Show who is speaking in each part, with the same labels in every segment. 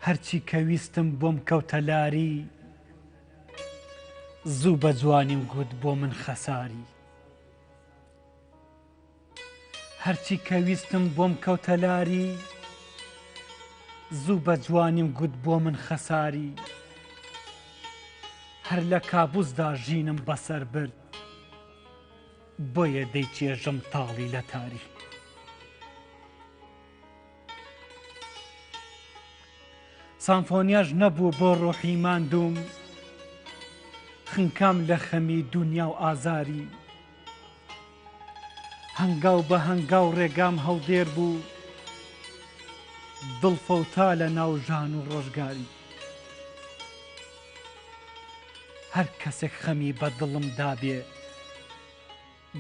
Speaker 1: هەرچی کەویستم بۆم کەوتەلاری زوو بە جوانیم گوت بۆ من خەساری هەرچی کەویستم بۆم کەوتەلاری زوو بە جوانیم گوت بۆ من خەساری هەر لە کابوسدا ژینم بەسەر برد بۆیە دەیچێژم تاڵی لە تاری سامفۆنیاش نەبوو بۆ ڕۆحی ماندووم خنکام لە خەمی دونیا و ئازاری هەنگاو بە هەنگاو ڕێگام هەڵدێر بوو دڵفەوتا لە ناو ژان و ڕۆژگاری هەر کەسێک خەمی بە دڵم دابێ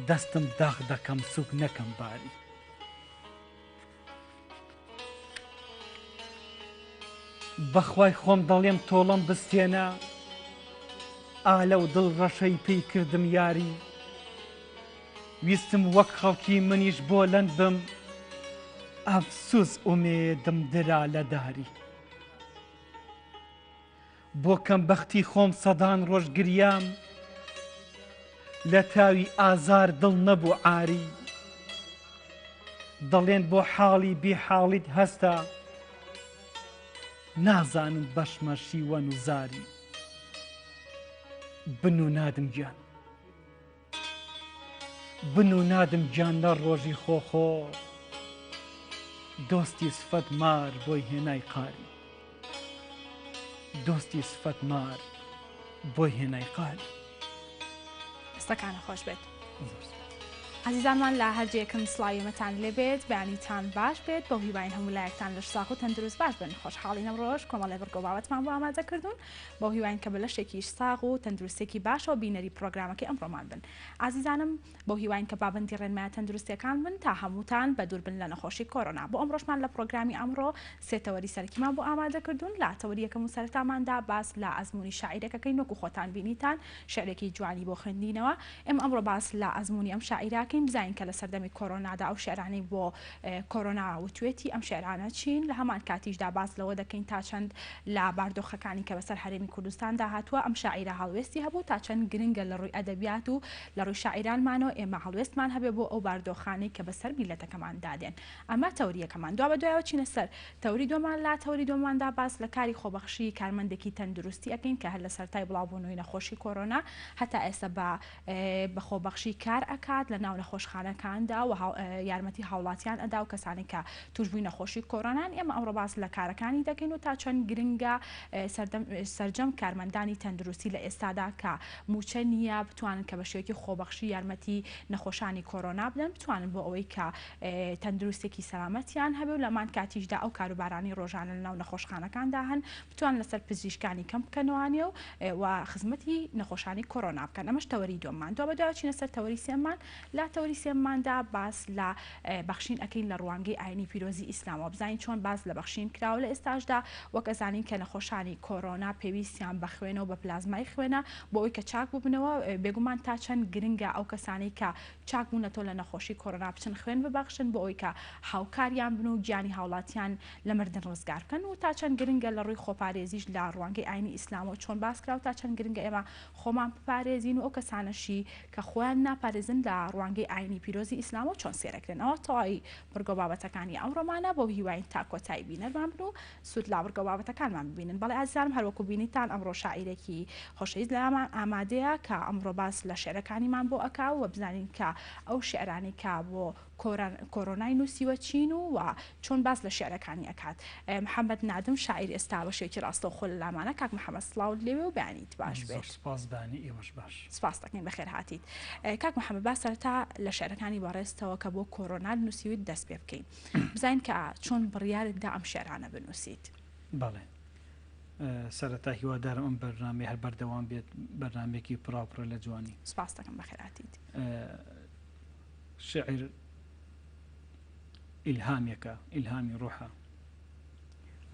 Speaker 1: دەستم داغ دەکەم سوک نەکەم باری بەخوای خۆم دەڵێم تۆڵم بستێنە ئالە و دڵ ڕەشەی پێی کردم یاری ویستم وەک خەڵکی منیش بۆ لەند بم ئەفسوس ئومێدم درا لە داری بۆ کەم بەختی خۆم سەدان ڕۆژ گریام لە تاوی ئازار دڵ نەبوو عاری دەڵێن بۆ حاڵی بێحاڵیت هەستە نازانم بەشمە شیوەن و زاری بن و نادم گیان بن و نادم گیان لە ڕۆژی خۆخۆ دۆستی سفەت مار بۆی هێنای قاری دۆستی سفەت مار بۆی هێنای قاری
Speaker 2: دەستەکانە خۆش بێت عزیزانمان لە هەرجەیەکم سڵاویمەتان لێبێت بەیانیتان باش بێت بۆ هیوای هەموو لایەکتان لەش ساغ و تەندروست باش بن خۆشحاڵی نەمڕۆژ کۆمەڵی بڕگۆ بابەتمان بۆ ئامادە کردوون بۆ هیواین کە بەلەشێکیش ساغ و تەندروستێکی باشەوە بینەری پرۆگرامەکەی ئەمڕۆمان بن عزیزانم بۆ هیواین کە پابەندی ڕێنمایە تەندروستیەکان بن تا هەمووتان بە دوور بن لە نەخۆشی کۆرۆنا بۆ ئەمڕۆژمان لە پرۆگرامی ئەمڕۆ سێ تەوەری سەرەکیمان بۆ ئامادە کردوون لە تەوەری یەکەم و سەرەتاماندا باس لە ئەزمموی شاعیرەکەکەین وەکو خۆتان بینیتان شعرێکی جوانی بۆ خوێندنینەوە ئێمە ئەمڕۆ باس لە ئەزمموی ئەم شاعیراکەین بزانین کە لە سەردەمی کۆرۆنادا ئەو شێعرانەی بۆ کۆرۆنا وتوێتی ئەم شێعرانە چین لە هەمان کاتیشدا باس لەوە دەکەین تا چەند لە باردۆخەکانی کە بەسەر هەرێمی کوردستاندا هاتووە ئەم شاعیرە هەڵوێستی هەبوو تا چەند گرنگە لە ڕووی ئەدەبیات و لە ڕووی شاعیرانمانەوە ئێمە هەڵوێستمان هەبێ بۆ ئەو باردۆخانەی کە بەسەر میلەتەکەمان دادێن ئەمە تەوریەکەمان دوا بە دوایەوە چینە سەر تەوری دۆمان لا تەوری دۆماندا باس لە کاری خۆبەخشی کارمەندێکی تەندروستی ئەکەین کە هەر لە سەرتای بڵاوبوونەوەی نەخۆشی کۆرۆنا هەتا ئێستا بە خۆبەخشی کار ئەکات لە ناو نەخۆشخانەکاندا و یارمەتی هاوڵاتیان ئەدا و کەسانی کە توشبووی نەخۆشی کۆرۆنان ئێمە ئەمڕۆ باس لە کارەکانی دەکەین و تا چەند گرنگە سەرجەم کارمەندانی تەندروستی لە ئێستادا کە موچە نییە بتوانن کە بە شێوەیەکی خۆبەخشی یارمەتی نەخۆشانی کۆرۆنا بدەن بتوانن بۆ ئەوەی کە تەندروستێکی سەلامەتیان هەبێ و لەمان کاتیشدا ئەو کاروبارانی ڕۆژانە لە ناو نەخۆشخانەکاندا هەن بتوان لەسەر پزیشکانی کەم بکەنەوەیە و خزمەتی نەخۆشانی کۆرۆنا بکەن ئەمەش تەوەری دۆمان دو بەدوای چینە سەر تەوەری سێمان لا تەوەری سێماندا باس لە بەخشین ئەەکەین لە ڕوانگەی ئاینی پیرۆزی ئیسلامەوە بزانین چۆن باس لە بەخشین کراوە لە ئێستاشدا وەک ئەزانین کە نەخۆشانی کۆرۆنا پێویستیان بە خوێنەوە بە پلازمای خوێنە بۆ ئەوی کە چاک ببنەوە بێگومان تا چەند گرنگە ئەو کەسانی کە چاک بوونەتۆ لە نەخۆشی کۆرۆنا بچن خوێن ببەخشن بۆ ئەوی کە هاوکاریان بن و گیانی هاوڵاتیان لە مردن ڕزگار بکەن و تا چەند گرنگە لە ڕووی خۆپارێزیش لە ڕوانگەی ئاینی ئیسلامەوە چۆن باس کراوە تا چەند گرنگە ئێمە خۆمان بپارێزین و ئەو کەسانەشی کە خۆیان ناپارێزن لە ڕوانگەی ئاینی پیرۆزی ئیسلامەوە چۆن سێرەکرێنەوە تەواوی بڕگۆ بابەتەکانی ئەمڕۆمانە بۆ هیواین تا کۆتایی بینەرمان بن و سوود لا بڕگۆ بابەتەکانمان ببینن بەڵێ ئازیزانم هەروەکو بینیتان ئەمڕۆ شاعیرێکی خۆشەویست لەمان ئامادەیە کە ئەمڕۆ باس لە شێعرەکانیمان بۆ ئەکا و بزانین کە ئەو شێعرانی کە بۆ کۆرۆنای نووسیوە چین و چۆن باس لە شێعرەکانی ئەکات محەممەد نادم شاعیر ئێستا بەشێکی ڕاستە و خۆ لە لامانە کاک محەممەد سڵاو لێوێ و بەیانیت باش بێت سپاس دەکەین بەخێر هاتیت کاک محەممەد باس سەرەتا لە شێعرەکانی بەڕێستەوە کە بۆ کۆرۆنا نووسیویت دەست پێ بکەین بزانین کە چۆن بڕیارتدا ئەم شێعرانە بنووسیت
Speaker 1: بەڵێ سەرەتا هیوادارم ئەم بەرنامەی هەر بەردەوام بێت بەرنامێکی پڕاپڕە لە جوانی
Speaker 2: سپاس دەکەم بەخێر هاتیت
Speaker 1: شعر ئیلهامێکە ئیلهامی ڕۆحە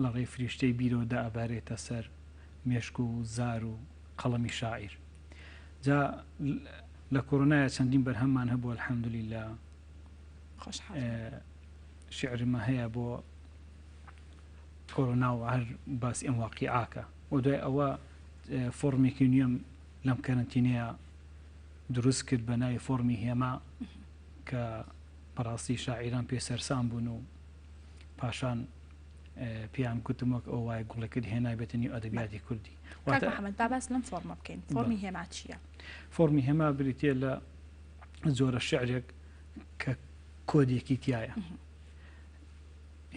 Speaker 1: لە ڕێی فریشتەی بیرۆدا ئەبارێتە سەر مێشک و زار و قەڵەمی شاعیر جا لە کۆرۆنایە چەندین بەرهەممان هەبوو الحەمدولیلا شعرمە هەیە بۆ کۆرۆنا و هەر باسی ئەم واقعیعاکە و دوای ئەوە فۆرمێکی نوێم لەم کەرنتینەیە دروست کرد بە ناوی فۆرمی هێما کە بەڕاستی شاعیران پێ سەرسان بوون و پاشان پێیان گوتم وەک ئەو وای گوڵەکرد هێنای بێتنی ئەدەبیاتی کوردی.
Speaker 2: کاک محەممەد باباس لەم فۆرمە بکەین. فۆرمی هێما چییە؟
Speaker 1: فۆرمی هێما بریتە لە زۆرە شعرێک کە کۆدێکی تایە.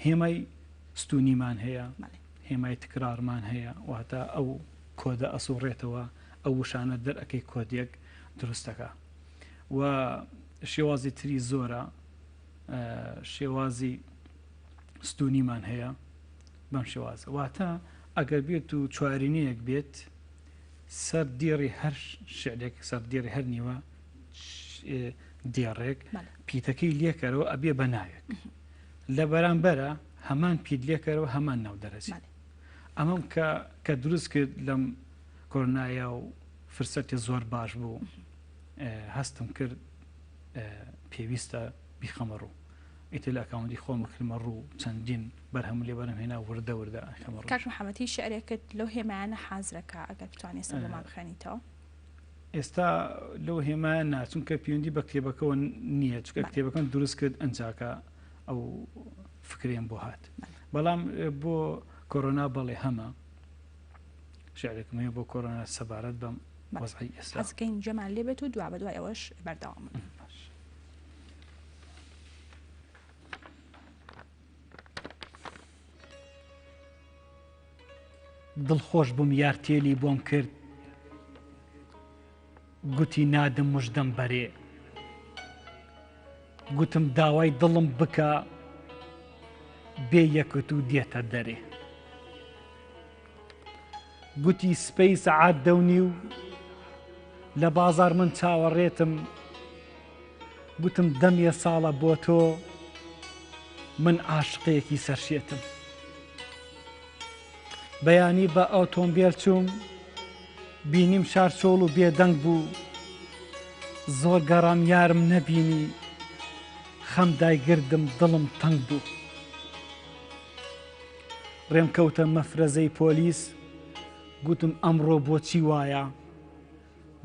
Speaker 1: هێمای ستونیمان هەیە، هێمای تکرارمان هەیە، واتە ئەو کۆدە ئەسوڕێتەوە ئەو وشانە دەرەکەی کۆدێک دروستەکە. و شێوازی تری زۆرە، شێوازی ستونیمان هەیە بەم شێوازە. واتە ئەگەر بێت و چوارینەیەک بێت سەر دیێڕی هەر شعرێک سەر دیێڕی هەر نیوە دیێڕێک پیتەکەی لێکەرەوە ئەبێ بە ناوێک لە بەرامبەرە هەمان پیت لێکەرەوە هەمان ناو دەرەچێت. ئەمەم کە دروست کرد لەم کۆرۆنایە و فرسەتی زۆر باش بوو هەستم کرد پێویستە بیخەمە ڕوو. ئیتر لە ئەکاونتی خۆمە کردمە ڕوو چەندین بەرهەم لێ بەرم هێنا وردە خەمە ڕوو.
Speaker 2: کاک محەممەدی شعرێکت لەو هێمایانە حازرەکە ئەگەر بتوانێت سەرمان بخەنیتەوە؟
Speaker 1: ئێستا لەو هێمایە ناچونکە پەیوەندی بە کتێبەکەەوە نییە، چکە کتێبەکەم دروست کرد ئەنجاکە ئەو فکرێن بۆ هات. بەڵام بۆ کۆرۆنا بەڵێ هەمە شعرێکم هەیە بۆ کۆرۆنا سەبارەت بەم وەزعی ئێستا.
Speaker 2: حەزەکەین جەمان لێ بێت و دوا بە دوای ئەوەش بەردەوام.
Speaker 1: دڵخۆش بووم یار تێلی بۆم کرد، گوتی نادم مژدەم بەرێ، گوتم داوای دڵم بکە بێ یەکت و دێتە دەرێ، گوتی سپەی سەعات دەونی و لە بازار من چاوەڕێتم، گوتم دەمێ ساڵە بۆ تۆ من عاشقەیەکی سەرشێتم، بەیانی بە ئۆتۆمبیل چووم بینیم شارچۆڵ و بێدەنگ بوو، زۆر گەڕام یارم نەبینی خەم دایگردم دڵم تەنگ بوو، ڕێم کەوتە مەفرەزەی پۆلیس، گوتم ئەمڕۆ بۆچی وایە،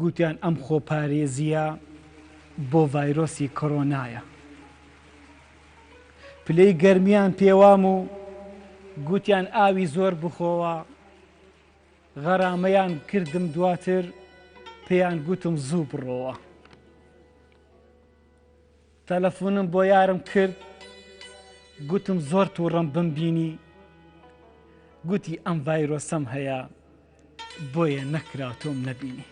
Speaker 1: گوتیان ئەم خۆپارێزیە بۆ ڤایرۆسی کۆرۆنایە، پلەی گەرمیان پێوام و گوتیان ئاوی زۆر بخۆوە، غەرامەیان کردم دواتر پێیان گوتم زوو بڕۆوە، تەلەفۆنم بۆ یارم کرد گوتم زۆر تووڕەم بمبینی، گوتی ئەم ڤایرۆسەم هەیە بۆیە نەکرا تۆم نەبینی.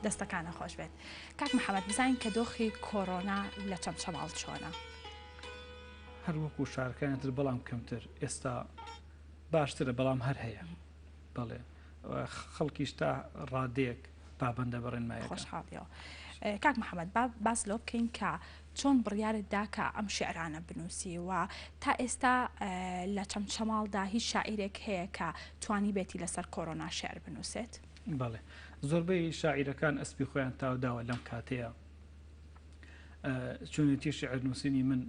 Speaker 2: دەستەکانە خۆش بێت. کاک محەممەد بزانین کە دۆخی کۆرۆنا لە چەم چەماڵ چۆنە؟
Speaker 1: هەر وەکو شارەکانتر بەڵام کەمتر، ئێستا باشترە بەڵام هەر هەیە. بەڵێ خەڵکیش تا ڕادەیەک پابەندە بەڕێنمایە.
Speaker 2: خۆشحاڵیەوە. کاک محەممەد باس لۆ بکەین کە چۆن بڕیارت دا کە ئەم شعرانە بنووسی و تا ئێستا لە چەم چەماڵدا هیچ شاعیرێک هەیە کە توانی بێتی لەسەر کۆرۆنا شعر بنووسێت؟
Speaker 1: بەڵێ زۆربەی شاعیرەکان ئەسپی خۆیان تاوداوە لەم کاتەیە. چونەتی شعر نووسینی من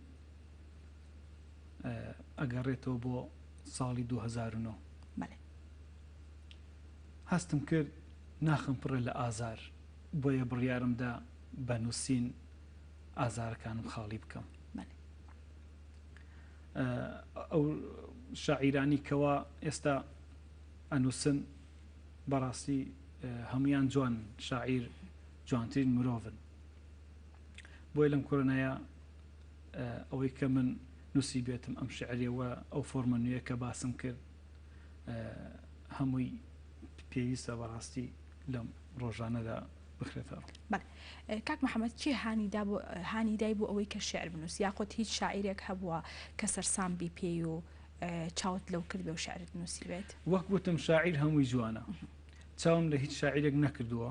Speaker 1: ئەگەڕێتەوە بۆ ساڵی 2009. هەستم کرد ناخم پڕێ لە ئازار، بۆیە بڕیارمدا بە نووسین ئازارەکانم خاڵی بکەم. ئەو شاعیرانی کەوا ئێستا ئەنووسن بەڕاستی هەمویان جوان شاعیر جوانترین مرۆڤن. بۆی لەم کۆرۆنایە ئەوەی کە من نووسی بێتم ئەم شعریەوە ئەو فۆرمە نوێیە کە باسم کرد هەمووی پێویستە بەڕاستی لەم ڕۆژانەدا بخرێتەوە.
Speaker 2: کاک محەممەد چی هانیدای بۆ ئەوەی کە شعر بنووسی یاخۆت هیچ شاعیرێک هەبووە کە سەرسام بی پێی و چاوت لەو کرد بێ و شعرت نووسی بێت؟
Speaker 1: وەک گوتم شاعیر هەمووی جوانە، چاوم لە هیچ شاعیرێک نەکردووە،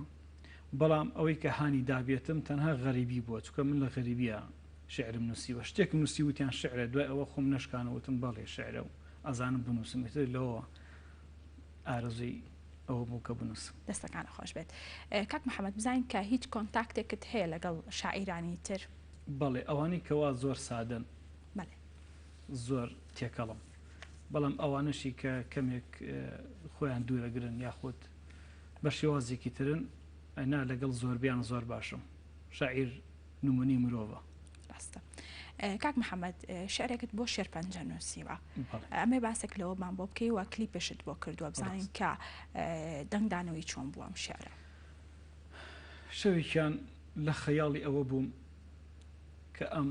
Speaker 1: بەڵام ئەوەی کە هانی دابێتم تەنها غەریبی بووە، چکە من لە غەریبیە شعرم نووسیوە، شتێکم نووسی وتیان شعرە، دوای ئەوە خۆم نەشکانەوتم بەڵێ شعرە و ئەزانم بنووسم، تر لەوە ئارەزوی ئەوە بوو کە بنووسم.
Speaker 2: دەستەکانە خۆش بێت. کاک محەممەد بزانین کە هیچ کۆنتاکتێکت هەیە لەگەڵ شاعیرانی تر؟
Speaker 1: بەڵێ ئەوانەی کەوا زۆر سادن
Speaker 2: بەڵێ
Speaker 1: زۆر تێکەڵم، بەڵام ئەوانشی کە کەمێک خۆیان دوورەگرن یاخود بە شێوازێکی ترن ئەنا لەگەڵ زۆربیان زۆر باشم. شاعیر نمونی مرۆڤە.
Speaker 2: ڕاستە. کاک محەممەد شعرێکت بۆ شێرپەنجە نووسیوە، ئەمێ باسێک لەوەمان بۆ بکەی وە کلیپشت بۆ کردووە بزانین کە دەنگدانەوەی چۆن بووم شعرە.
Speaker 1: شەوێکیان لە خەیاڵی ئەوە بووم کە ئەم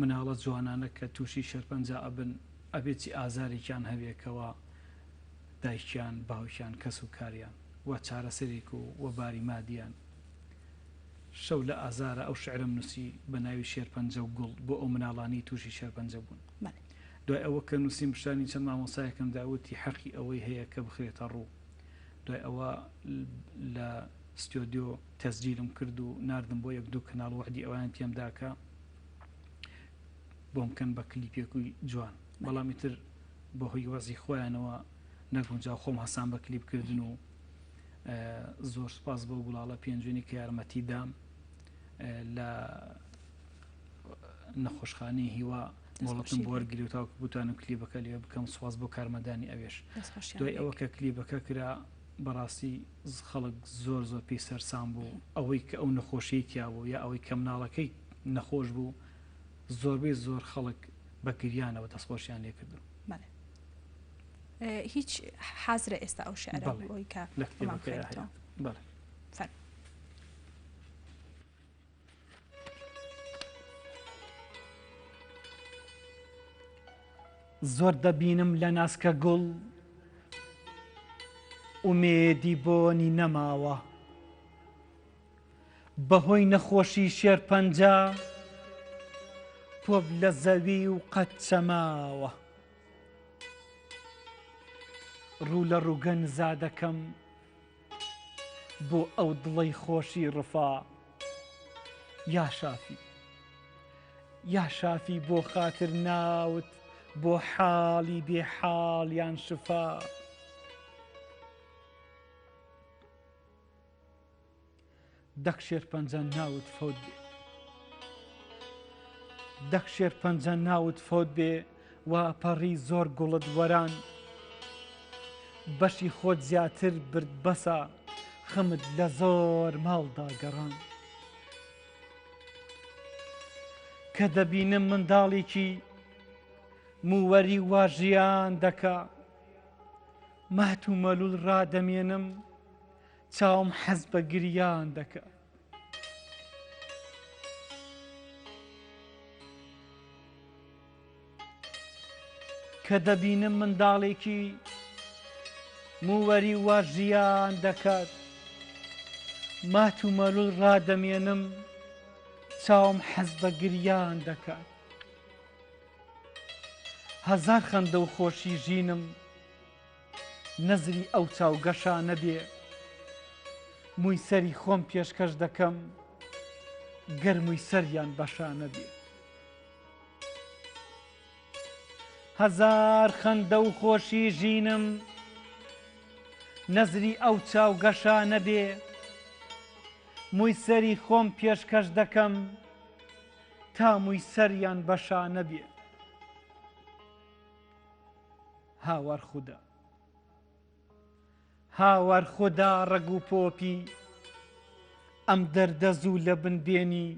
Speaker 1: مناڵە جوانانە کە تووشی شێرپەنجە ئەبن ئەبێتی ئازارێکیان هەبێکەوە دایکیان باوکیان کەس و کاریان وە چارەسەرێک و وەباری مادیان. شەو لە ئازارە ئەو شعرم نووسی بە ناوی شێرپەنجە و گوڵ بۆ ئەو مناڵانی تووشی شێرپەنجە بوون. دوای ئەوە کە نووسیم پیشانی چەند مامۆسایەکەم داوتی حەقی ئەوەی هەیە کە بخرێتە ڕوو. دوای ئەوە لە ستۆدیۆ تەسجیلم کرد و ناردم بۆ یەک دوو کەناڵ وحدی ئەویان پێمداکە بۆم بکەن بە کلیپێکی جوان، بەڵامی تر بەهۆی وەزی خۆیانەوە نەگونجا خۆم هەسان بە کلیپکردن و زۆر سپاس بۆ گوڵاڵە پێنجوێنی کە یارمەتی دام لە نەخۆشخانەی هیوا مۆڵەتم بۆ وەرگری و تاوکە بتوانم کلیپەکە لێ بکەم. سوپاس بۆ کارمەدانی ئەوێش. دوای ئەوە کە کلیپەکە کرا بەڕاستی خەڵک زۆر زۆر پێی سەرسام بوو. ئەوەی کە ئەو نەخۆشیی تیا بوو یا ئەوەی کە مناڵەکەی نەخۆش بوو زۆربەی زۆر خەڵک بە گریانەوە دەستخۆشیان لێ کردو.
Speaker 2: هیچ حەزرە ئێستا ئەو شعرە بۆی کە
Speaker 1: لە کتێبەکەی هەیە. بەڵێ. زۆر دەبینم لە ناسکە گوڵ ئومێدی بۆنی نەماوە، بەهۆی نەخۆشی شێرپەنجە تۆب لە زەوی و قەت چەماوە. ڕوو لە ڕووگەن زادەکەم بۆ ئەو دڵەی خۆشی ڕفا، یا شافی بۆ خاتر ناوت بۆ حاڵی بێ حاڵیان شفا. دەک شێرپەنجە ناوت فۆت بێ وا پەڕی زۆر گوڵت وەران، بەشی خۆت زیاتر برد بەسە خمت لە زۆر ماڵدا گەڕان. کە دەبینم منداڵێکی مووەری واژیان دەکا، مات و مەلول ڕادەمێنم چاوم حەز بە گریان دەکا. کە دەبینم منداڵێکی مووەری واژیان دەکات، مات و مەلول ڕادەمێنم چاوم حەز بە گریان دەکات. هەزار خەندە و خۆشی ژینم نەزری ئەو چاوگەشانە بێ، مووی سەری خۆم پێشکەش دەکەم گەرمووی سەریان بەشانە بێ. هەزار خەندە و خۆشی ژینم نەزری ئەو چاوگەشانە بێ، مووی سەری خۆم پێشکەش دەکەم تا مووی سەریان بەشانە بێ. هاوار خوددا ڕەگ و پۆپی ئەم دەردە زوو لە بنبێنی،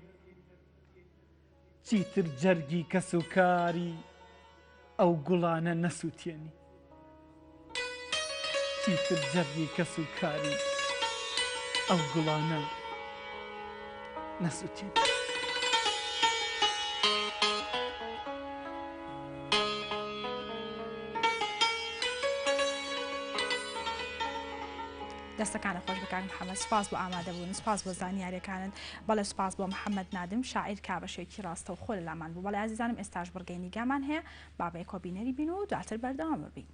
Speaker 1: چیتر جەرگی کەس و کاری ئەو گوڵانە نەسووتێنی. چیتر جەرگی کەس و کاری ئەو گوڵانە نەسووتێنی.
Speaker 2: دەستەکانە خۆش بکان محەممەد. سپاس بۆ ئامادەبوون، سپاس بۆ زانیاریەکانن، بەڵێ سپاس بۆ محەممەد نادم شاعیر کابەشێکی ڕاستە و خۆ لە لامان بوو. بەڵێ عزیزانم ئێستاش بڕگەی نیگامان هەیە، بابەیە کۆبینەری بین و دواتر بەردەوام ببین.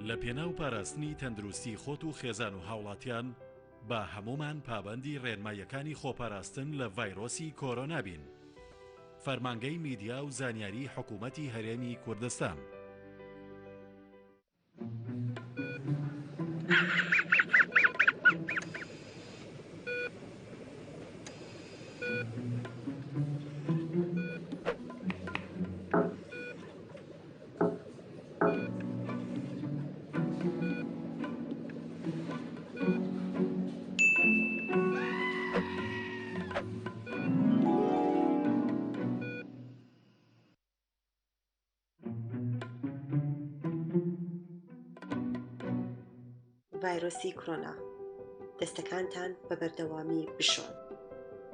Speaker 3: لە پێناو پاراستنی تەندروستی خۆت و خێزان و هاوڵاتیان با هەمومان پابەندی ڕێنماییەکانی خۆپاراستن لە ڤایرۆسی کۆرۆنا بین. فەرمانگەی میدیا و زانیاری حکوومەتی هەرێمی کوردستان.
Speaker 4: ڤایرۆسی کۆرۆنا دەستەکانتان بە بەردەوامی بشۆن،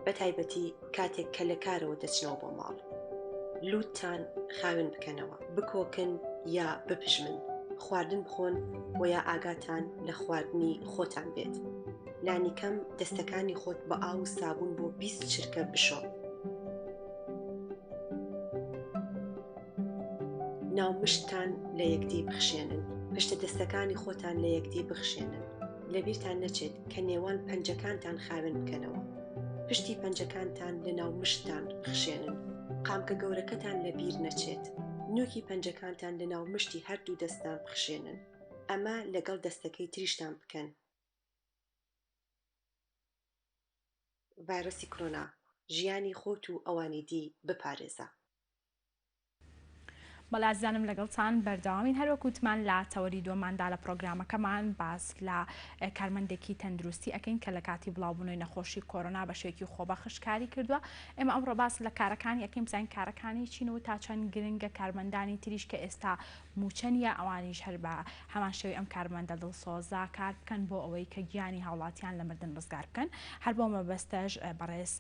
Speaker 4: بە تایبەتی کاتێک کە لە کارەوە دەچنەوە بۆ ماڵ. لووتتان خاوێن بکەنەوە، بکۆکن یا بپژمن، خواردن بخۆن و یا ئاگاتان لە خواردنی خۆتان بێت. لانی کەم دەستەکانی خۆت بە ئاو و سابوون بۆ 20 چرکە بشۆ. ناومشتتان لە یەکدی بخشێنن، پشتە دەستەکانی خۆتان لە یەکدی بخشێنن. لەبیرتان نەچێت کە نێوان پەنجەکانتان خاوێن بکەنەوە. پشتی پەنجەکانتان لە ناومشتتان بخشێنن. قامکە گەورەکەتان لە بیر نەچێت. نوکی پەنجەکانتان لە ناومشتی هەردوو دەستان بخشێنن. ئەمە لەگەڵ دەستەکەی تریشتان بکەن. ڤایرۆسی کۆرۆنا ژیانی خۆت و ئەوانی دی بپارێزە.
Speaker 2: بەڵازانم لەگەڵتان بەردەوامین هەروەکوتمان لە تەوەری دۆماندا لە پرۆگرامەکەمان باس لە کارمەندێکی تەندروستی ئەکەین کە لە کاتی بڵاوبوونەوەی نەخۆشی کۆرۆنا بە شێوەیەکی خۆبەخشکاری کردووە. ئێمە ئەمڕۆ باس لە کارەکانی ئەکەین، بزانین کارەکانی چینەوە تا چەند گرنگە، کارمەندانی تریش کە ئێستا موچەنیە ئەوانیش هەر بە هەمان شێوەی ئەم کارمەندە دڵسۆزا کار بکەن بۆ ئەوەی کە گیانی هاوڵاتیان لە مردن ڕزگار بکەن. هەر بۆ مەبەستەش بەڕێز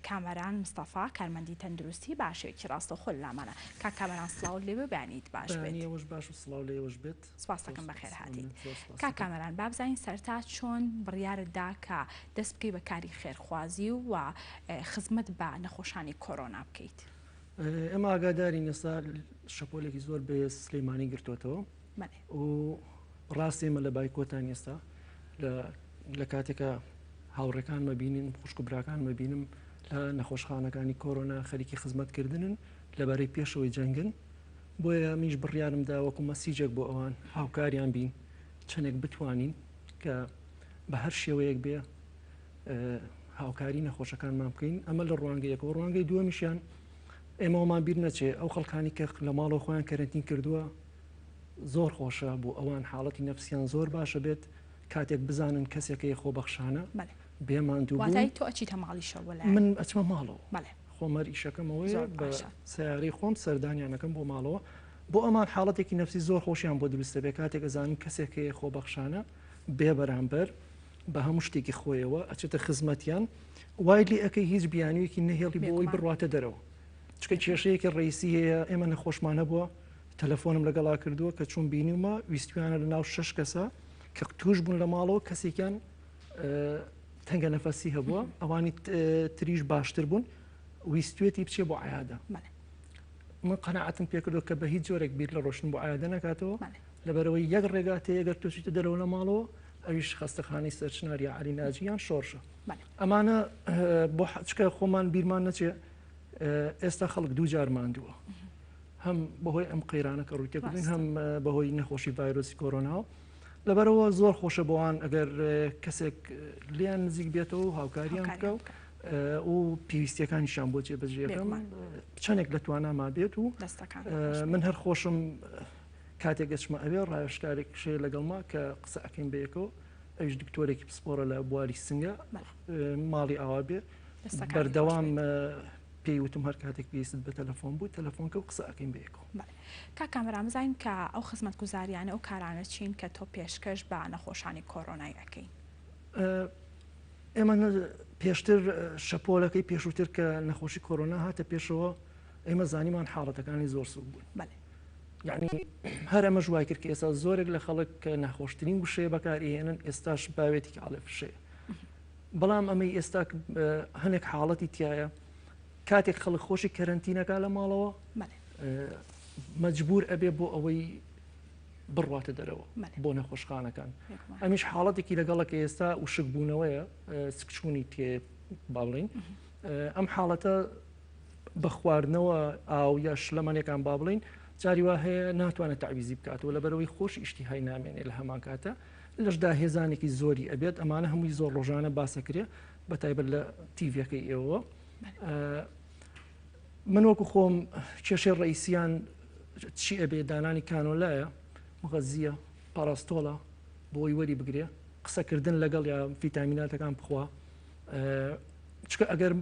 Speaker 2: کامەران مستەفا کارمەندی تەندروستی با شێوەیەکی ڕاستەوخۆ لامانە. کامەران سڵاو لێ ببیانیت باش
Speaker 5: ئێوەش باش و سڵاو لێوەش بێت.
Speaker 2: سپاس دەکەم بەخێر هاتیت. کامەران با بزانین سەرتا چۆن بڕیاردا کە دەست بکەی بە کاری خێرخوازی و خزمەت بە نەخۆشانی کۆرۆنا بکەیت.
Speaker 5: ئێمە ئاگادارین ئێستا شەپۆلێکی زۆر بە سلەیمانی گرتوێتەوە و ڕاستێمە لە بایکۆتان ئێستا لە کاتێکە هاوڕێکانمە بینین، خوشک و براکانمە بینم لە نەخۆشخانەکانی کۆرۆنا خەریکی خزمەتکردنن لەبارەی پێشەوەی جەنگن. بۆیە میش بڕیارمدا وەکو مەسیجێک بۆ ئەوان هاوکاریان بین چەندێک بتوانین کە بە هەر شێوەیەک بێ هاوکاری نەخۆشەکانمان بکەین. ئەمە لە ڕوانگەیەکەوە. ڕوانگەی دووەمیشیان ئێمەمان بیر نەچێ ئەو خەڵکانی کە لە ماڵەوە خۆیان کەرەنتین کردووە زۆر خۆشە بۆ ئەوان حاڵەتی نەفسیان زۆر باشە بێت کاتێک بزانن کەسێکەیە خۆبەخشانە بێماندوو
Speaker 2: تۆ ئەچیتە ماڵیشەوە
Speaker 5: من ئەچمە ماڵەوە خۆمەر ئیشەکەمەوەی بە سیارەی خۆم سەردانیانەکەم بۆ ماڵەوە بۆ ئەمان حاڵەتێکی نەفسی زۆر خۆشیان بۆ دروستە بێ کاتێک ئەزانن کەسێکەیە خۆبەخشانە بێ بەرامبەر بە هەموو شتێکی خۆیەوە ئەچێتە خزمەتیان وایلی ئەەکەی هیچ بیانویەکی نەهێڵی بۆەوەی بڕاتە دەرەوە. چکە کێشەیەکی ڕیسی هەیە ئێمە نەخۆشمانە بووە تەلەفۆنم لەگەڵا کردووە کە چوون بینیمە ویستویانە لە ناو 6 کەسە کە توش بوون لە ماڵەوە کەسێکیان تەنگە نەفەسی هەبووە ئەوانی تریش باشتر بوون ویستوێتی بچێ بۆ عیادە. من قەنەعەتم پێکردو کە بە هیچ جۆرێک بیر لە ڕۆشتن بۆ عیادە نکاتەوە لەبەرەوەی یەک ڕێگات ئەگەر تۆچیتە دەرەوە لە ماڵەوە ئەویش خەستەخانەی سەرچناری عەلی ناجییان شۆڕشە. ئەمانە بۆ چکە خۆمان بیرمان نەچێ ئێستا خەڵک دوو جار ماندووە هەم بەهۆی ئەم قەیرانەکە ڕووتێکردن هەم بەهۆی نەخۆشی ڤایرۆسی کۆرۆناوە. لەبەرەوە زۆر خۆشە بۆوان ئەگەر کەسێک لیان نزیک بێتەوە و هاوکاریان بکە و پێویستیەکانیشان بۆ جێبەجێەکەم چەندێک لە تواناما بێت و من هەر خۆشم کاتێک گەچمە ئەوێ ڕایشکارێک شێ لەگەڵما کە قسە ئەەکەین بەیەکەوە ئەوش دکتۆرێکی پسپۆرە لە بواری سنگە ماڵی ئاوا بێ بەردەوام پێی وتم هەر کاتێک پێویست بە تەلەفۆن بوو تەلەفۆنکە و قسە ئەەکەین بەیەکەوە.
Speaker 2: کامەران بزانین کە ئەو خزمەت گوزاریانە ئەو کارانە چین کە تۆ پێشکەش بە نەخۆشانی کۆرۆنای ئەەکەین.
Speaker 5: ئێمە پێشتر شەپۆلەکەی پێشووتر کە نەخۆشی کۆرۆنا هاتە پێشەوە ئێمە زانیمان حاڵەتەکانی زۆر سوود بوون. یعنی هەر ئەمە ژوای کرد کە ئێستا زۆرێک لە خەڵک کە ناخۆشترین وشەیە بەکارهێنن ئێستاش باوێتی ئاڵێفشەیە. بەڵام ئەمەی ئێستا هەنێک حاڵەتی تایە کاتێک خەڵک خۆشی کەرەنتینەکە لە ماڵەوە مەجبور ئەبێ بۆ ئەوەی بڕواتە دەرەوە بۆ نەخۆشخانەکان ئەمیش حاڵەتێکی لەگەڵک ئێستا وشک بوونەوەیە سکچوونی تێ باڵین ئەم حاڵەتە بە خواردنەوە ئاو یا شلەمانێکان با بڵین جاری وا هەیە ناتوانێت تعویزی بکاتەوە لەبەرەوەی خۆش ئیشتیهای نامێنێ لە هەمان کاتە لەشدا هێزانێکی زۆری ئەبێت ئەمانە هەمووی زۆر ڕۆژانە باسەکرێ بە تایبەت لە تیڤەکەی ئێوە من وەکو خۆم کێشەی ڕئیسیان چی ئەبێ دانانی کانۆلایە مغەزیە پاراستۆڵە بۆی وەری بگرێ قسەکردن لەگەڵ یا ڤیتامیناتەکان بخوا چکە ئەگەر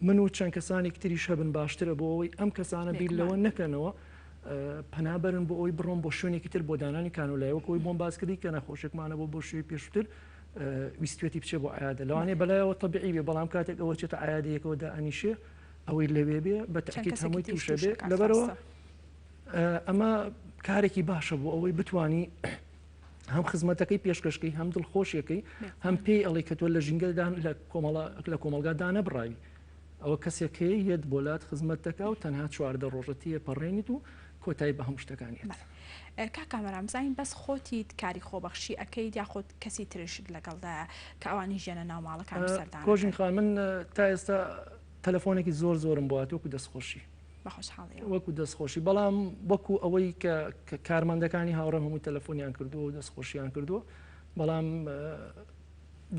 Speaker 5: من و چەند کەسانی تریش هەبن باشترە بۆ ئەوەی ئەم کەسانە بیر لەوە نەکەنەوە پەنابەرن بۆ ئەوی بڕۆم بۆ شوێنێکی تر بۆ دانانی کانۆلایەوەکەوەی بۆم باسکردی کە نەخۆشێکمانە بۆ شوێ پێشتر ویستێتی بچێ بۆ عیادە لەوانێ بەلایەوە تەبیعی بێ بەڵام کاتێک ئەوە چێتە عیادەیەکەوە دائنیشێ ئەوەی لەوێ بێ بە تاکید هەمووی تووشە بێ لەبەرەوە ئەمە کارێکی باشە بۆ ئەوەی بتانی هەم خزمەتەکەی پێشکەشکەی هەم دڵخۆشیەکەی هەم پێی ئەڵی کە تۆ لە ژینگەدان لە کۆمەلگادانە بڕاوی ئەوە کەسێکەیە یەت بۆلات خزمەت دەکا و تەنها چواردە ڕۆژەتیە پەڕێنیت و کۆتایی بە هەموو شتەکانی
Speaker 2: کاکامەرام زین بەس خۆتیت کاری خۆبەخشی ئەەکەیت یا خۆت کەسی ترشت لەگەڵدایە کە ئەوانی ژێنە ناوماڵەکان سەردان
Speaker 5: کۆژین خان من تا ئێستا تەلەفۆنێکی زۆرم بۆات وەکو دەستخۆشی وەکو دەستخۆشی بەڵام وەکو ئەوەی کە کارمەندەکانی هاوڕێم هەمووی تەلەفۆنیان کردو و دەستخۆشییان کردووە بەڵام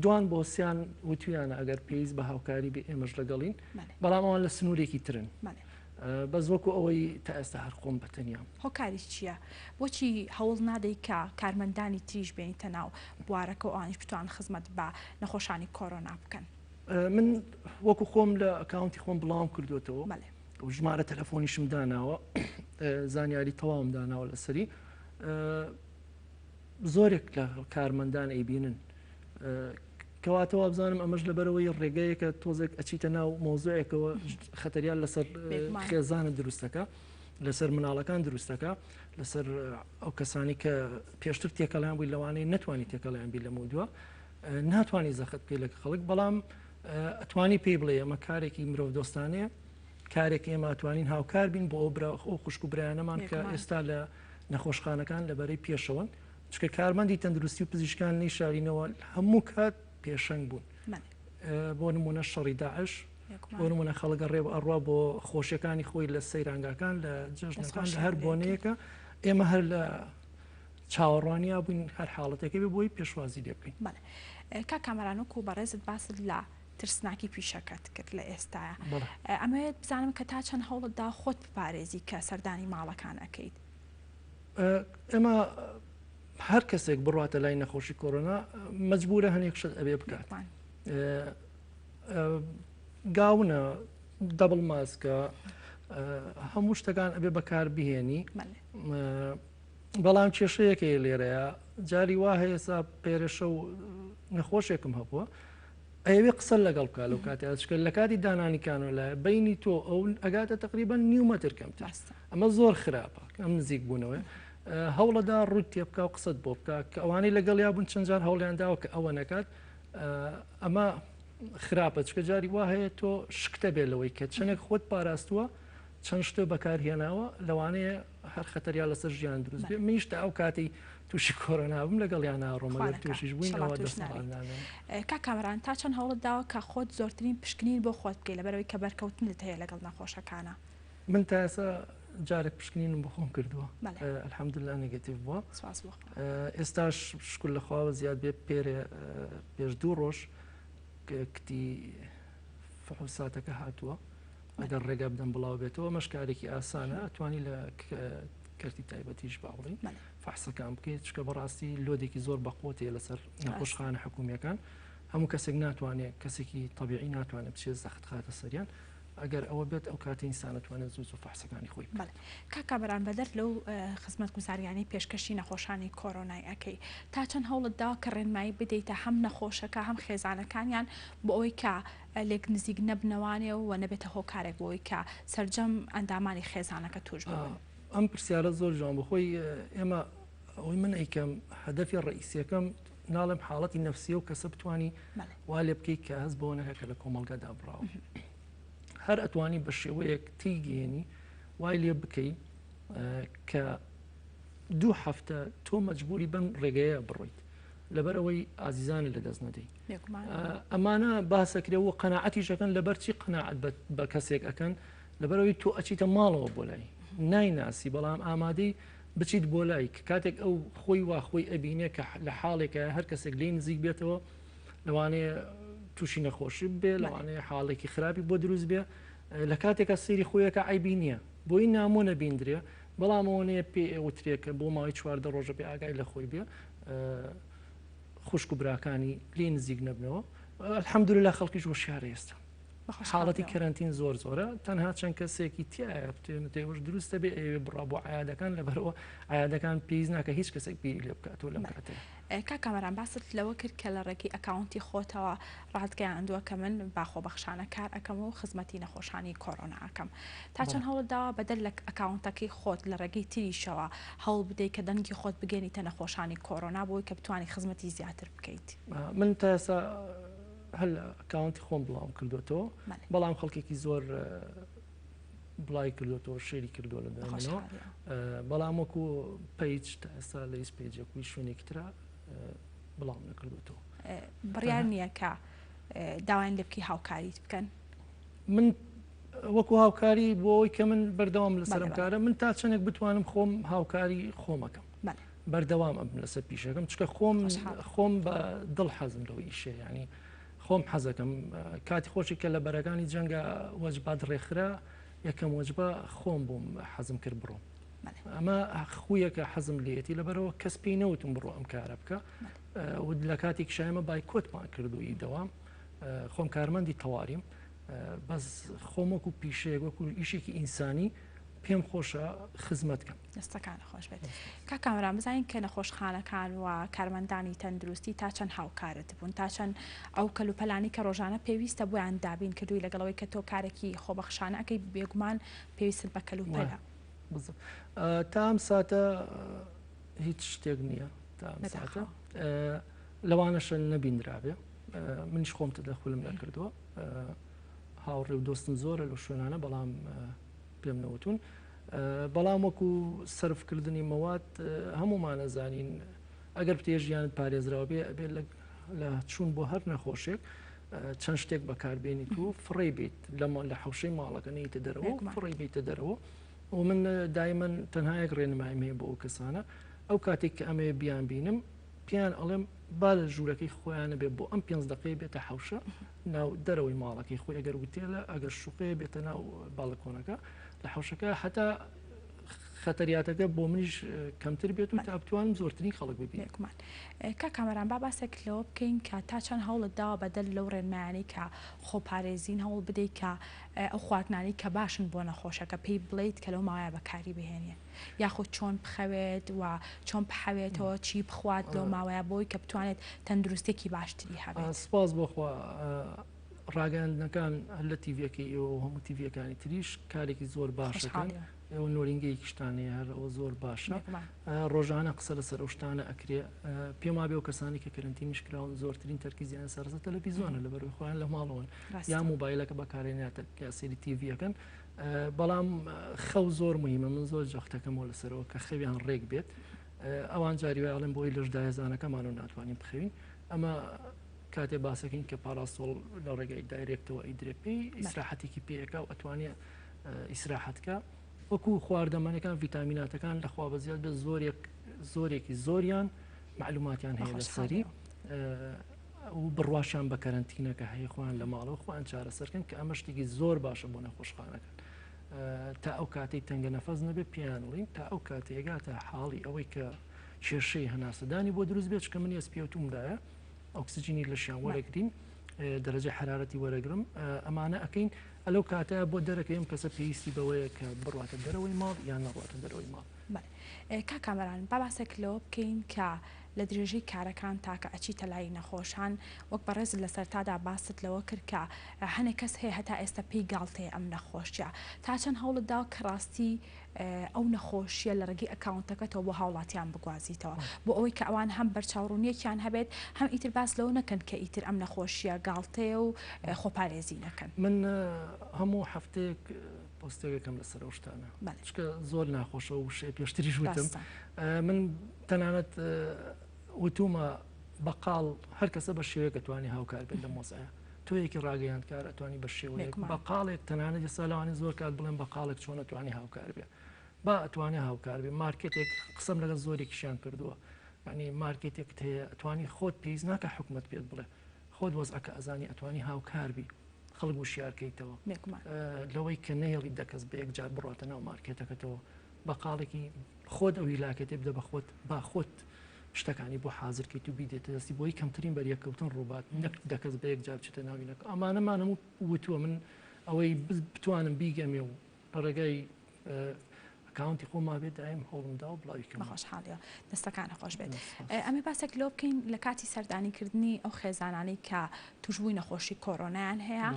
Speaker 5: دوان بۆسییان وتویانە ئەگەر پێویست بە هاوکاری بێ ئێمەش لەگەڵین بەڵام ئەوان لە سنوورێکی ترن بەس وەکو ئەوەی تا ئێستا هەر خۆم بەتەنیام
Speaker 2: هۆکاری چییە؟ بۆچی هەوڵ نادەی کە کارمەندانی تریش بێنیتە ناو بوارەکە و ئەوانیش بتوان خزمەت بە نەخۆشانی کۆرۆنا بکەن؟
Speaker 5: من وەکو خۆم لە ئەکاونتی خۆم بڵاوم کردوێتەوە ژمارە تەلەفۆنیشم داناوە زانیاری تەواوم داناوە لەسەری زۆرێک لە کارمەندان ئەیبینن کەواتەوە بزانم ئەمەش لەبەرەوەی ڕێگەیەکە تۆزێک ئەچیتە ناو مۆزوعێکەوە خەتەریان لەسەر خێزانە دروستەکە لەسەر مناڵەکان دروستەکە لەسەر ئەو کەسانی کە پێشتر تێکەڵیان بووی لەوانەیە نەتوانی تێکەڵیان بی لە مودووە ناتوانانی زەخت پێ لە خەڵک بەڵام ئەتوانی پێی بڵێ ئەمە کارێکی مرۆڤ دۆستانەیە کارێک ئێمە ئەتوانین هاوکار بین بۆ ئەو خوشک و برایانەمان کە ئێستا لە نەخۆشخانەکان لەبەرەی پێشەوەن چکە کارمەندی تەندروستی و پزیشکان لی شارینەوە هەموو کات پێشەنگ بوون بۆ نمونە شەڕی داعش بۆ نمونە خەڵگە ڕێ ئەڕوا بۆ خۆشیەکانی خۆی لە سەیرانگاکان لە جەژنەکان لە هەر بۆنەیەکە ئێمە هەر لە چاوەڕوانیا بووین هەر حاڵەتەکەی بۆی پێشوازی لێ بکەین
Speaker 2: کا کامەرانۆک و بەڕێزت باست لە ترسناکی پیشەکەت کرد لە ئێستاە ئەمەوێت بزانم کە تا چەند هەوڵتدا خۆت بپارێزی کە سەردانی ماڵەکان ئەەکەیت
Speaker 5: ئێمە هەر کەسێک بڕاتە لای نەخۆشی کۆرۆنا مەجبورە هەنێک شت ئەبێ بکات گاونە دەبڵ ماسکە هەموو شتەکان ئەبێ بەکار بهێنی بەڵام کێشەیەکێ لێرەیە جاری وا هەیەسا پێرەشە و نەخۆشێکم هەبووە ئەوێ قسە لەگەڵ بکات لەو کاتێککە لە کاتی دانانیکانەوە لای بینی تۆ ئەو ئەگاتە تقریبان نیومەتر کەمتر ئەمە زۆر خراپە ئەم نزیک بوونەوەی هەوڵەدا ڕوت تێ بکە و قسەت بۆ بکە کە ئەوانەی لەگەڵ یا بوون چەند جار هەوڵیانداوە کە ئەوە نەکات ئەمە خراپە چکە جاری وا هەیە تۆ شکتە بێ لەوەی کە چەندێک خۆت پاراستووە چەند شتە بەکارهێناوە لەوانەیە هەر خەتەریا لەسەر ژیان دروست بێ میشتە ئەو کاتی تووشی کۆرۆنابم لەگەڵ یان ناڕۆمە تووشیش بووین
Speaker 2: کا کامەران تا چەند هەوڵت داوە کە خۆت زۆرترین پشکنین بۆ خۆت بکەی لەبەرەوەی کە بەرکەوتنت هەیە لەگەڵ نەخۆشەکانە
Speaker 5: من تا ئێستا جارێک پشکنینم بۆ خۆم کردووە ئەلحەمدوللا نێگەتیڤ بووە ئێستاش شکر لەخواوە زیاد بێ پێرێ پێش 2 ڕۆژ کتی فحوساتەکە هاتووە ئەگەر ڕێگا بدەم بڵاو بێتەوە مەشکارێکی ئاسانە ئەتوانی لە کەرتی تایبەتیش باوڵین فحسەکان بکەیت چکە بەڕاستی لۆدێکی زۆر بەقوتێ لەسەر نەخۆشخانە حکوومیەکان هەموو کەسێک ناتوانێت کەسێکی طبیعی ناتوانێت بچێت زەخت خاتە سەریان ئەگەر ئەوە بێت ئەو کاتی ئینسانەتوانێت زوو فحسەکانی خۆی
Speaker 2: کاکا بەران بەدەر لەو خزمەت گوزاریانی پێشکەشی نەخۆشانی کۆرۆنای ئەەکەی تا چەند هەوڵت داوە کە ڕێنمایی بدەیتە هەم نەخۆشەکە هەم خێزانەکانیان بۆ ئەوەی کە لێک نزیک نەبنەوانێ و نەبێتە هۆکارێک بۆی کە سەرجەم ئەندامانی خێزانەکە توش ببن
Speaker 5: ئەم پرسیارە زۆر جوان بخۆی ئێمە ئەوەی من ئەیکەم هەدەفی ڕئیسیەکەم ناڵم حاڵەتی نەفسیە و کەسە بتوانی وا لێ بکەیت کە هەست بۆ نەکە لە کۆمەڵگەدا بڕاوە هەر ئەتوانی بە شێوەیەک تێیگەێنی وای لێ بکەیت کە دوو هەفتە تۆ مەجبوری بەم ڕێگەیە بڕۆیت لەبەرەوەی ئازیزانە لەدەست نەدەی ئەمانە باسەکرێەوە قەناعەتی شەکەن لەبەرچی قەناعەت بە کەسێک ئەەکەن لەبەرەوەی تۆ ئەچیتە ماڵەوە بۆ لای نایناسی بەڵام ئامادەی بچیت بۆ لای کاتێک ئەو خۆی وا خۆی ئەبینێ کە لە حاڵێکە هەر کەسێک لێ نزیک بێتەوە لەوانەیە تووشی نەخۆشی بێ لەوانەیە حاڵێکی خراپی بۆ دروست بێ لە کاتێکە سەیری خۆیەکە عیبی نییە بۆی نامۆ نەبیندرێ بەڵام ئەوەیە پێ وترێکە بۆ ماوەی 14 ڕۆژە پێ ئاگای لە خۆی بێ خوشک و براکانی لێ نزیک نەبنەوە الحەمدولله خەڵکیش وەشیارە ئێستا حاڵەتی کەرەنتین زۆر زۆرە تەنها چەند کەسێکی تایە بتێنێتەوەش دروستە بێ ئەوێ بڕا بۆ عیادەکان لەبەرەوە عیادەکان پێیز ناکە هیچ کەسێک بیری لێ بکاتەوە لەم کاتێ
Speaker 2: کاکەمەران باست لەوە کرد کە لە ڕێگەی ئەکاونتی خۆتەوە ڕاتگەیاندووە کە من باخۆبەخشانە کار ئەەکەم و خزمەتی نەخۆشانی کۆرۆنا ئەەکەم تا چەند هەوڵداوە بەدەل لە ئەکاونتەکەی خۆت لە ڕێگەی تریشەوە هەوڵ بدەیت کە دەنگی خۆت بگەێنیتە نەخۆشانی کۆرۆنا بۆی کە بتوانانی خزمەتی زیاتر بکەیت
Speaker 5: من تا ئێستا هەل ئەکاونتی خۆم بڵاو کردوێتەوە بەڵام خەڵکێکی زۆر بڵای کردوێتەوە شێری کردووە لە دەمەوە بەڵام وەکو پیج تا ئێستا لە هیچ پیجێکوی شوێنێکی ترە بڵاو نەکردوێتەوە
Speaker 2: بڕیار نییە کە داوایان لێ بکەی هاوکاریت بکەن
Speaker 5: من وەکو هاوکاری بۆ ئەوەی کە من بەردەوام لەسەرم کارە من تا چەندێک بتوانم خۆم هاوکاری خۆمەکەم بەردەوام ئەم لەسەر پیشەکەم چکە خۆم بە دڵ حەزم لەوە ئیشێ ینی خۆم حەزەکەم کاتی خۆشی کە لە بەرەکانی جەنگە وەجبات ڕێکخرا یەکەم وەجبە خۆم بووم حەزم کرد بڕۆم ئەمە خویەکە حەزم لێتی لەبەرەوە کەس پێی نەوتم بڕۆ ئەم کارە بکە لە کاتێک شایمە بای کۆتمان کردووی دەوام خۆم کارمەندی تەواریم بەس خۆم وەکو پیشەیەک وەکو ئیشێکی ئینسانی پێم خۆشە خزمەتکەم
Speaker 2: دەستەکانە خۆش بێت کاکەمەران بزانین کە نەخۆشخانەکان و کارمەندانی تەندروستی تا چەند هاوکارت بوون تا چەند ئەو کەلوپەلانی کە ڕۆژانە پێویستە بۆیان دابین کردووی لەگەڵەوەی کە تۆ کارێکی خۆبەخشانە ئەەکەی بێگومان پێویستت بە کەلوپەلە
Speaker 5: تا ئەم ساتە هیچ شتێک نییە تا ئەم ساتە لەوانەشە نەبیندرابێ منیش خۆم تەدەخولم نەکردووە هاوڕێ و دۆستن زۆرە لە شوێنانە بەڵام پێم نەوتون بەڵام وەکو سەرفکردنی مەواد هەمومان نەزانین ئەگەر پتێژیانت پارێزراوە بێ لە چوون بۆ هەر نەخۆشێک چەند شتێک بەکاربێنیت و فڕێ بیت لە حوشەی ماڵەکە نەیتە دەرەوە فڕێ بیتە دەرەوە و من دایمەن تەنهایەک ڕێنمایم هەیە بۆ ئەو کەسانە ئەو کاتێک کە ئەمەیە بیان بینم پیان ئەڵێم با لە ژوورەکەی خۆیانە بێ بۆ ئەم 5 دقەیە بێتە حوشە ناو دەرەوەی ماڵەکەی خۆی ئەگەر وتێلە ئەگەر شوقەیە بێتە ناو باڵکۆنەکە لە حوشەکە هەتا خەتەریاتەکە بۆ منیش کەمتر بێت و تا بتوانم زۆرترین خەڵک ببینێکمان
Speaker 2: کاکەمەران با باسێک لەوە بکەین کە تا چەند هەوڵت داوە بەدەل لەو ڕێنمایانەی کە خۆپارێزین هەوڵ بدەیت کە ئەو خواردنانی کە باشن بۆ نەخۆشەکە پێی بڵیت کە لەو ماوەیە بەکاری بهێنێ یاخود چۆن بخەوێت و چۆن بحەوێتەوە چی بخوات لەو ماوەیە بۆی کە بتوانێت تەندروستێکی باشتری هەبێت
Speaker 5: سپاس بۆخوا ڕاگەاندنەکان لە تیڤەکەی ئێوە هەموو تیڤەکانی تریش کارێکی زۆر باشەکەن ئێوە نۆرینگەیەکی شتانەیە هەر ئەوە زۆر باشە ڕۆژانە قسە لەسەر ئەو شتانە ئەکرێ پێما بێ و کەسانی کە کەرنتینیش کراون زۆرترین تەرکیزیان سەرزە تەلەڤیزیۆنە لەبەرەوەی خۆیان لە ماڵەوەن یا مۆبایلەکە بەکارێنێتە یاسێری تیڤەکەن بەڵام خەو زۆر مهمە من زۆر جەختەکەمەوە لەسەرەوە کە خەویان ڕێک بێت ئەوان جاری وایڵێن بۆی لەژداهێزانەکەمانەوە ناتوانین بخەوین ئەمە کاتێ باسەکەین کە پاراستۆڵ لە ڕێگەی دایرێکتەوە ئیدرێپی ئیسراحەتێکی پێەکە و ئەتوانێت ئیسراحەتکە وەکو خواردەمانەکان ڤیتامیناتەکان لەخوا بەزیاد بە زۆرێکی زۆریان معلوماتیان هەیە لەسەری و بڕواشیان بە کەرنتینەکە هەیە خۆیان لە ماڵەوە خۆیان چارەسەرکەن کە ئەمە شتێکی زۆر باشە بۆ نەخۆشخانەکەن تا ئەو کاتەی تەنگە نەفەس نەبێت پیانڵین تا ئەو کاتێگاتە حاڵی ئەوەی کە کێشەی هەناسەدانی بۆ دروست بێت کە من ئەسپێوتومدایە ئۆکسجینی لە شیان وەرەگرین دەرەجە حرارەتی وەرەگرم ئەمانە ئەەکەین ئەلەو کاتەیە بۆ دەرەکەیم کەسە پێویستی بەوەیە کە بڕاتە دەرەوەی ماڵ یان نەڕاتە دەرەوەی ماڵ
Speaker 2: کاکەمەران با باسێک لەوە بکەین کە لە درێژەی کارەکان تاکە ئەچیتە لای نەخۆشان وەک بەڕێز لە سەرتادا باست لەوە کرد کە هەنێک کەس هەیە هەتا ئێستا پێی گاڵتەیە ئەم نەخۆشیە تا چەند هەوڵتدا کە ڕاستی ئەو نەخۆشیە لە ڕێگەی ئەکاونتەکەتەوە بۆ هاوڵاتیان بگوازیتەوە بۆ ئەوەی کە ئەوان هەم بەرچاوڕوونیەکیان هەبێت هەم ئیتر باس لەوە نەکەن کە ئیتر ئەم نەخۆشیە گاڵتەیە و خۆپارێزی نەکەن
Speaker 5: من هەموو هەفتەیەک پۆستێکەکەم لەسەر شتانە چکە زۆر ناخۆشە و شێ پێشتریش وتم من تەنانەت وتومە بەقاڵ هەر کەسە بە شێوەیە دەتوانێت هاوکار بێت لە مۆزایە تۆ یەکی ڕاگەیاندکار ئەتوانی بە شێوەیەک بەقاڵێک تەنانەت ئێستا لەوانی زۆر کات بڵێن بەقاڵێک چۆن ئەتوانی هاوکار بێت با ئەتوانێت هاوکار بێت مارکێتێک قسەم لەگە زۆرێکیشیان کردووە ینی مارکێتێک هەیە ئەتوانی خۆت پێویست ناکە حکومت پێت بڵێ خۆت وەزعەکە ئەزانی ئەتوانی هاوکاربی خەڵک و شیارکەیتەوە لەوەی کە نەیەڵی دەکەس بە یەک جار بڕاتە ناو مارکێتەکەتەوە بەقاڵێکی خۆت ئەو ویلاکێتێ بدە بە خۆت با خۆت شتەکانی بۆ حازرکەیت و بیدێتە دەستی بۆی کەمترین بەریەکەوتن ڕووبات نەک دەکەس بە یەک جار بچێتە ناوینەکە ئەمانەمانم وتووە من ئەوەی بتوانم بیگەمێ و ڕێگای ئەکاونتی خۆما بێت دایم هەوڵمدا و بڵاویکەم
Speaker 2: خۆش حاڵە دەستەکانە خۆش بێت ئەمە باسێک لۆ بکەین لە کاتی سەردانیکردنی ئەو خێزانانی کە توشبووی نەخۆشی کۆرۆنایان هەیە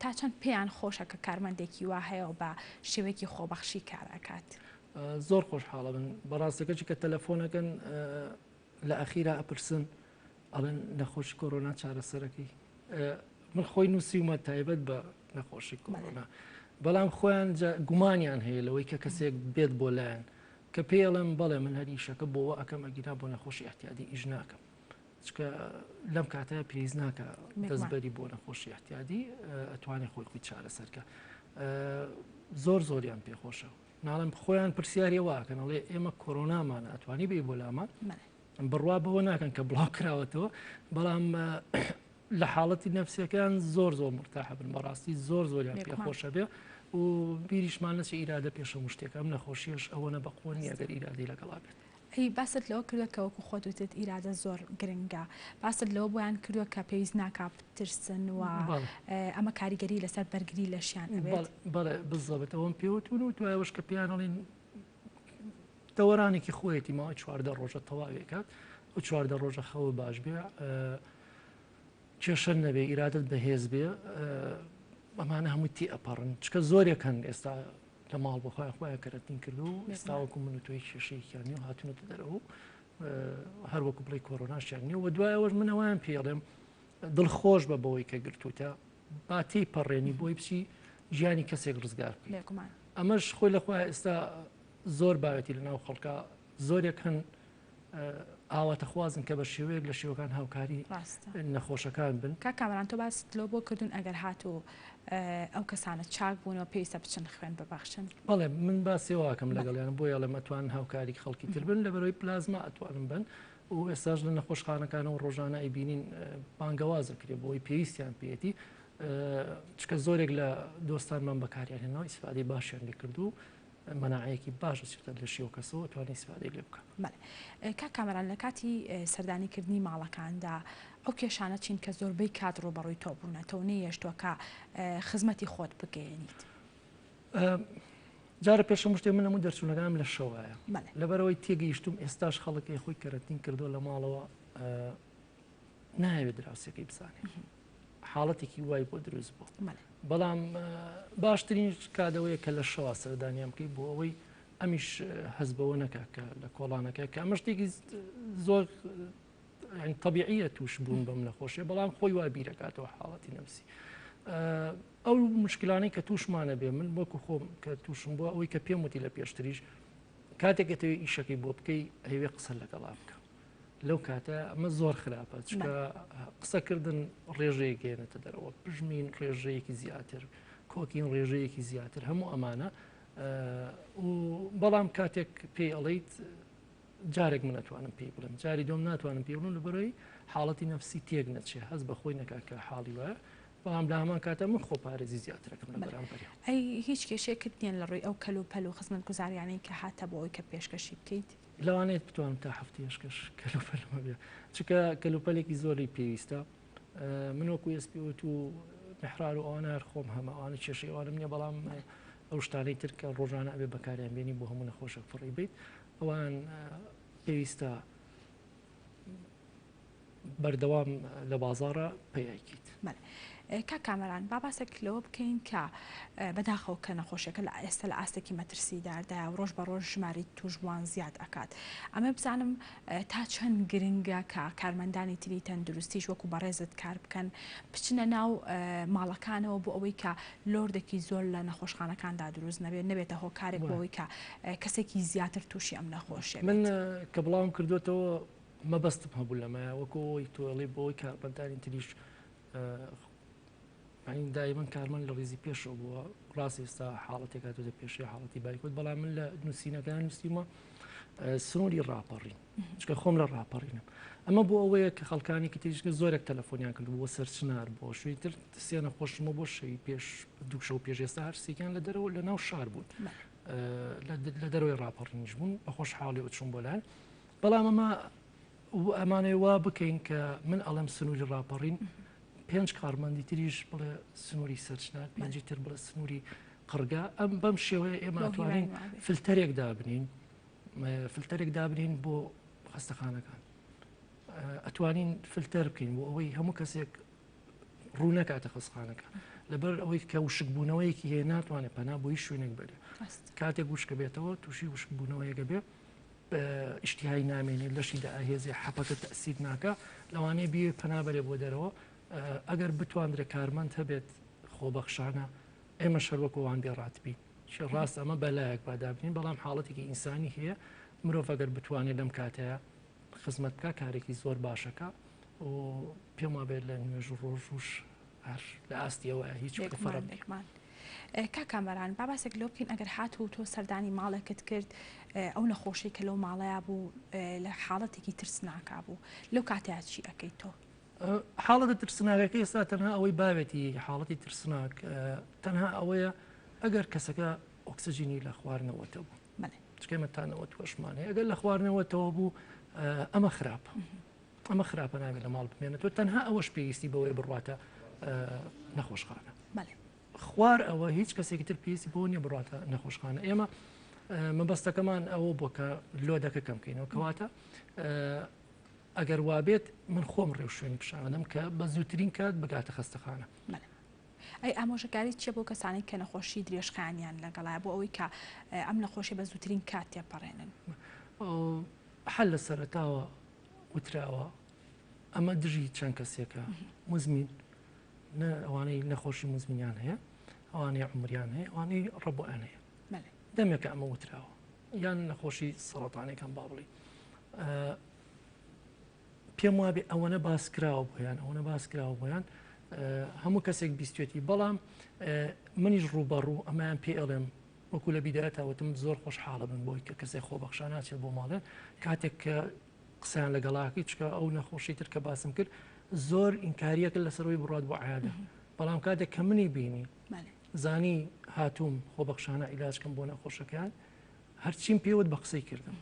Speaker 2: تا چەند پێیان خۆشە کە کارمەندێکی وا هەیە و بە شێوەیەکی خۆبەخشی کاراکات
Speaker 5: زۆر خۆشحاڵە من بەڕاستەکەی کە تەلەفۆنەکەن لە ئەخیرا ئەپرسن ئەڵێن نەخۆشی کۆرۆنا چارەسەرەکەی من خۆی نووسیمە تایبەت بە نەخۆشی کۆرۆنا بەڵام خۆیان گومانیان هەیە لەوەی کە کەسێک بێت بۆ لایەن کە پێڵم بەڵێ من هەریشەکە بۆەوە ئەەکەم ئەگیرا بۆ نەخۆشی احتیادی ئیژ ناکەم چکە لەم کاتەیە پێویست ناکە دەستبەری بۆ نەخۆشی احتیادی ئەتوانێت خۆی خۆی چارەسەرکە زۆر زۆریان پێخۆشە ناڵم خۆیان پرسیاری واکەن ئەڵێ ئێمە کۆرۆنامانە ئەتوانی بێ بۆ لامان بڕوا بەوە ناکەن کە بڵاو کراوەتەوە بەڵام لە حاڵەتی نەفسیەکان زۆر زۆر مرتاح بن بەڕاستی زۆر زۆریان پێخۆشە بێ و بیریشمان نەچێ ئیرادە پێشە شتێک ئەم نەخۆشیش ئەوەنە بەقۆنی ئەگەر ئیرادەی لەگەڵا بێت
Speaker 2: ئەی باست لەوە کردووە کە وەکو خۆت وتت ئیرادە زۆر گرنگە باست لەوە بۆیان کردووە کە پێویست ناکات بترسن و ئەمە کاریگەری لەسەر بەرگری لەشیان ئەبێت
Speaker 5: بەڵێ بزەبێت ئەوم پێوتون و توایەوەش کە پیانەڵین دەوەرانێکی خۆیەتی ماوەی 14 ڕۆژە تەواوێکات و 14 ڕۆژە خەوە باش بێ کێشە نەبێ ئیرادت بەهێز بێ ئەمانە هەمووی تی ئەپەڕن چکە زۆرێک هەن ئێستا لە ماڵ بخۆیان خۆیان کەرەتین کردو و ئێستاوەکو من و تۆی کێشەیەکیانی و هاتوونەتە دەرەوە هەر وەکو بڵی کۆرۆناشیان نیە و دوایەوەش منەوەیان پێڵێم دڵخۆش بە بەوەی کە گرتوتە باتی پەڕێنی بۆی بچی ژیانی کەسێک ڕزگار ئەمەش خۆی لەخوای ئێستا زۆر باوەتی لە ناو خەڵکە زۆرێک هەن ئاواتە خوازن کە بە شێوەیەک لە شێوەکان هاوکاری نەخۆشەکان بن
Speaker 2: کا کامران تۆ باست لۆ بۆ کردوون ئەگەر هاتوو ئەو کەسانە چاک بوونەوە پێویستە بچن خوێن ببەخشن
Speaker 5: بەڵێ من باسێواکەم لەگەڵیان بۆ یاڵە مەتوان هاوکاری خەڵکی تر بن لە بەرەوەی پلازما ئەتوانم بن و ئێستاش لە نەخۆشخانەکانەوە ڕۆژانە ئەیبینین بانگەوازە کرێ بۆی پێویستیان پێێتی چکە زۆرێک لە دۆستانمان بەکاریان هێنەوە ئیسفادەی باشیان لێ کردو مەناعەیەکی باش چێتە لە شێوە کەسەوە توانێت ئیسفادەی لێ بکە
Speaker 2: کا کامەران لە کاتی سەردانیکردنی ماڵەکاندا ئەو کێشانە چین کە زۆربەی کات ڕۆبەڕووی تۆ بوونەتەوە نەیەشتووە کە خزمەتی خۆت بگەێنیت
Speaker 5: جارە پێشەم شتێ من هەموو دەرچوونەکانم لە شەوایە لەبەرەوەی تێگەیشتوم ئێستاش خەڵکی خۆی کەرەتین کردووە لە ماڵەوە نایەوێت دراوسەکەی بزانێت حاڵەتێکی وای بۆ دروست بوو بەڵام باشترین کادەوەیە کە لە شەوا سەردانیان بکەی بۆ ئەوەی ئەمیش هەز بەوە نەکە کە لە کۆڵانەکە کە ئەمە شتێکی زۆر طبیعیە توش بوون بەم نەخۆشیە بەڵام خۆی وا بیرەکاتەوە حاڵەتی نەفسی ئەو مشکلانەی کە تووشمانە بێ من وەکو خۆم کە تووشم بووە ئەوەی کە پێم وتی لە پێشتریش کاتێکەوەی ئیشەکەی بۆ بکەی هەیوێ قسە لەگەڵا بکە لەو کاتە ئەمە زۆر خراپە چکە قسەکردن ڕێژەیەکێنێتە دەرەوە پژمین ڕێژەیەکی زیاتر کۆکین ڕێژەیەکی زیاتر هەموو ئەمانە بەڵام کاتێک پێی ئەڵیت جارێک من ناتوانم پێی بڵم جاری دۆم ناتوانم پێ بڵم لەبەرەوەی حاڵەتی نەفسی تێک نەچێ هەست بەخۆی نەکاکە حاڵی وایە بەڵام لە هەمان کاتە من خۆپارێزی زیاترەکەم لە بەرامبەری
Speaker 2: ئەی هیچ کێشەیەکت نییە لە ڕووی ئەو کەل و پەل و خزمەت گوزاریانەی کە هاتە بۆ ئەوی کە پێشکەشی بکەیت
Speaker 5: لەوانێت بتوانم تا هەفتەیەشکەش کەلوپەلمە بێ چکە کەلوپەلێکی زۆری پێویستە من وەکو ئسپیوت و محرار و ئەوانە هەر خۆم هەمە ئەوانە کێشەی ئەوانم نییە بەڵام ئەو شتانەی تر کە ڕۆژانە ئەبێ بەکاریان بێنی بۆ هەموو نەخۆشە فڕی بیت ئەوان پێویستە بەردەوام لە بازاڕە پێیاکیت
Speaker 2: کا کامەران با باسێک لەوە بکەین کە بەداخەوە کە نەخۆشیەکە لە ئێستا لە ئاستێکی مەترسیداردایە و ڕۆژ بە ڕۆژ ژماری توشبوان زیاد ئەکات ئەمە بزانم تا چەند گرنگە کە کارمەندانی تری تەندروستیش وەکو بەڕێزت کار بکەن بچنە ناو ماڵەکانەوە بۆ ئەوەی کە لۆردێکی زۆر لە نەخۆشخانەکاندا دروست نەبێتە هۆکارێک بۆەوەی کە کەسێکی زیاتر تووشی ئەم نەخۆشیە
Speaker 5: من کە بڵاوم کردوێتەوە مەبەستم هەبوو لەمە وەکۆی تۆڵی بۆی کاربەندانی تریش دایمەن کارمەند لە ڕێزی پێشەوە بووە ڕاستی ئێستا حاڵەتێکات دە پێشی حاڵەتی بایکوت بەڵام من لە نووسینەکان نووسیمە سنووری ڕاپەڕین چکە خۆم لە ڕاپەڕینم ئەمە بۆ ئەوەیە کە خەڵکانێکی تریشکە زۆرێک تەلەفۆنیان کرد بۆ سەرچنار بۆ شوی تر سێنە خۆشمە بۆ شەوی پێش دوو شەو پێش ئێستا هەرسێکیان لە دەرەوە لە ناو شار بوون لە دەرەوەی ڕاپەڕینیش بوون بە خۆشحاڵی وچوون بۆ لایەن بەڵام ئەمانەی وا بکەین کە من ئەڵێم سنووری ڕاپەڕین 5 کارمەندی تریش بڵێ سنووری سەرچنار 5 تر بڵێ سنووری قڕگا ئەم بەم شێوەیە ئێمە ئەتوانین فلتەرێک دابنین بۆ خەستەخانەکان ئەتوانین فلتەر بکەین بۆ ئەوەی هەموو کەسێک ڕوونەکاتە خەستەخانەکان لەبەر ئەوەی کە وشکبوونەوەیەکی هەیە ناتوانێت پەنا بۆی شوێنێک بێت کاتێک وشکە بێتەوە تووشی وشکبوونەوەیەکە بێ ئیشتیهای نامێنێت لەشی داهێزی حەپەکە تەسییر ناکە لەوانەیە بێ پەنابەرێ بۆ دەرەوە ئەگەر بتواندرێ کارمەند هەبێت خۆبەخشانە ئێمە شەروەکەوان بێڕاتبی ڕاست ئەمە بەلایەک بادابنین بەڵام حاڵەتێکی ئینسانی هەیە مرۆڤ ئەگەر بتوانێت لەم کاتەیە خزمەت بکە کارێکی زۆر باشەکە و پێم وابێت لە نوێژ و ڕۆژوش هەر لە ئاستیەوە هیچ
Speaker 2: فەرقێکمان کا کامەران با باسێک لۆ بکەین ئەگەر هاتوو تۆ سەردانی ماڵێکت کرد ئەو نەخۆشی کە لەو ماڵەیە بوو لە حاڵەتێکی ترسناکا بوو لەو کاتەیە چی ئەەکەیت تۆ
Speaker 5: حاڵەتە ترسناکەکە ئێستا تەنها ئەوەی بابێتی حاڵەتی ترسناک تەنها ئەوەیە ئەگەر کەسەکە ئۆکسسیژینی لە خواردنەوەتە بوو چکەمەتانەوە توەشمانەیە ئەگەر لە خواردنەوەتەوە بوو ئەمە خراپە ئەمە خراپە نابێت لە ماڵ بمێنێتەوە تەنها ئەوەش پێویستی بەوەی بڕاتە نەخۆشخانە خوار ئەوە هیچ کەسێکی تر پێویستی بۆ نیە بڕاتە نەخۆشخانە ئێمە مەبەستەکەمان ئەوە بۆ کە لۆدەکە کەم بکەینەوە کەواتە ئەگەر وابێت من خۆم ڕێو شوێنی پیشاوەدەم کە بە زووترین کات بگاتە خەستەخانە
Speaker 2: ئەی ئامۆژەکاری چیە بۆ کەسانی کە نەخۆشی درێژخانیان لەگەڵایە بۆ ئەوەی کە ئەم نەخۆشی بە زووترین کات تێپەڕێنن
Speaker 5: حل لە سەرەتاوە وتراوە ئەمە دژی چەند کەسێکە مزمین ئەوانەی نەخۆشی مزمینیان هەیە ئەوانەی عمریان هەیە ئەوانەی ڕەبوویان هەیە دەمێکە ئەمە وتراوە یان نەخۆشی سەرەتانێکان با بڵێ پێم وابێ ئەوەنە باسکراوە بۆیان ئەوەنە باسکراوە بۆیان هەموو کەسێک بیستێتی بەڵام منیش ڕوبەڕوو ئەمایان پێ ئەڵێم وەکو لە بیدایەتەوەتم زۆر خۆشحاڵە بن بۆی کە کەسێک خۆبەخشان ناچێت بۆ ماڵێن کاتێک کە قسەیان لەگەڵاکی چکە ئەو نەخۆشی تر کە باسم کرد زۆر ئینکاریەکە لەسەرەوەی بڕات بۆ عادە بەڵام کاتێک کە منی بینی زانی هاتووم خۆبەخشانە ئیلاجکەم بۆ نەخۆشەکان هەرچیم پێوت بە قسەی کردم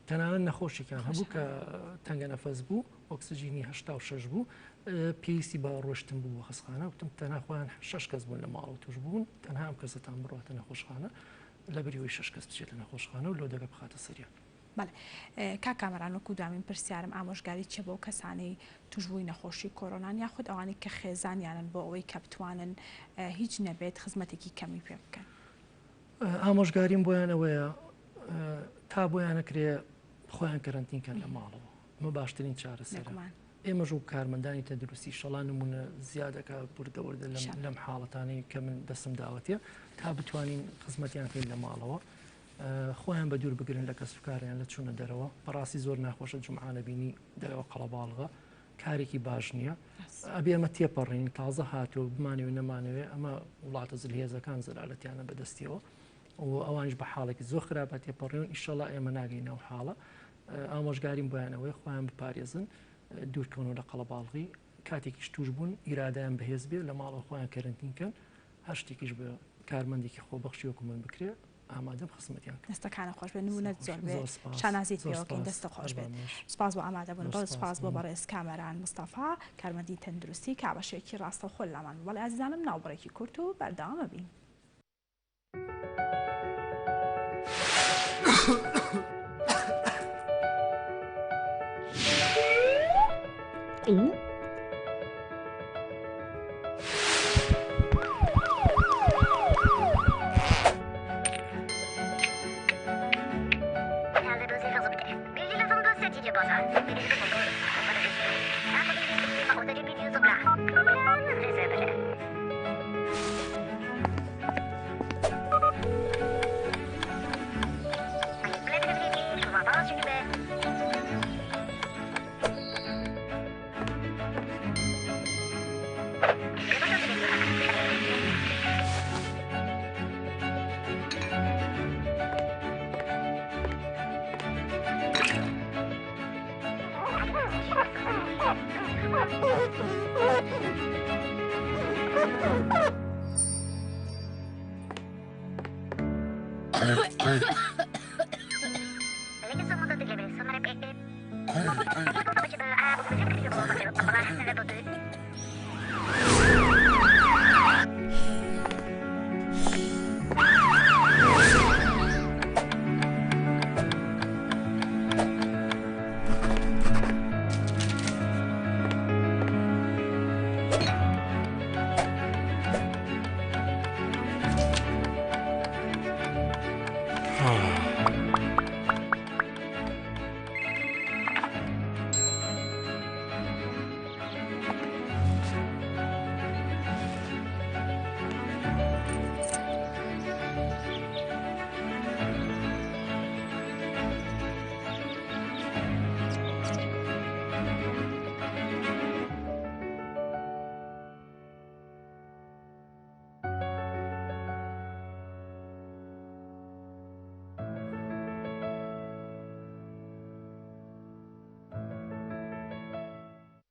Speaker 5: تەنانەت نەخۆشیکان هەبوو کە تەنگە نەفەس بوو ئۆکسسیژینی 86 بوو پێویستی بە ڕۆشتن بوو بە خەستخانە وتم تەناخۆیان 6 کەس بوون لە ماڵەوە توش بوون تەنها ئەم کەسەتان بڕاتە نەخۆشخانە لە بەریەوەی 6 کەس بچێتە نەخۆشخانە و لۆدەکە بخاتە سەریان
Speaker 2: کا کامەران وەکو دامین پرسیارم ئامۆژگاری چێ بۆ کەسانی توشبووی نەخۆشی کۆرۆنان یاخود ئەوانەی کە خێزانیانن بۆ ئەوەی کە بتوانن هیچ نەبێت خزمەتێکی کەمی پێ بکەن
Speaker 5: ئامۆژگاریم بۆیانەوەیە تا بۆیانەکرێ خۆیان کەرەنتینکەن لە ماڵەوە ئەمە باشترین چارەسەرە ئێمەش و کارمەندانی تەندروستی شەڵان نمونە زیادەکە بوردەوردە لەم حاڵەتانەی کە من دەستم داوەتیە تا بتوانین خزمەتیان کەین لە ماڵەوە خۆیان بە دوور بگرن لە کەسبکاریان لە چوونە دەرەوە بەڕاستی زۆر ناخۆشە جومعانە بینی دەرەوە قەڵەباڵغە کارێکی باش نییە ئەبێ ئەمە تێپەڕین تازە هاتووە بمانێ و نەمانەوێ ئەمە وڵاتە زلهێزەکان زەلالەتیانە بەدەستیەوە و ئەوانش بە حاڵێکی زۆر خراپە تێپەڕێن ئیشەڵا ئێمە ناگەینەوە حاڵە ئامۆژگاریم بۆیانەوەی خۆیان بپارێزن دوورکەونەوە لە قەڵەباڵغی کاتێکیش توش بوون ئیرادیان بەهێز بێ لە ماڵەوە خۆیان کەرنتینکەن هەر شتێکیش بە کارمەندێکی خۆبەخشی وەکو من بکرێ ئامادەم خزمەتیان
Speaker 2: دەستەکانە خۆش بێن نمونەت زۆر بێت شانازیت پێوەکەین دەستە خۆش بێت سپاس بۆ ئامادە بوون بۆ سپاس بۆ بەڕێز کامەران مستەفا کارمەندی تەندروستی کابەشێکی ڕاستە خۆل لامان وەڵێ ئازیزانم ناوبڕێکی کورت و بەردەوامە بین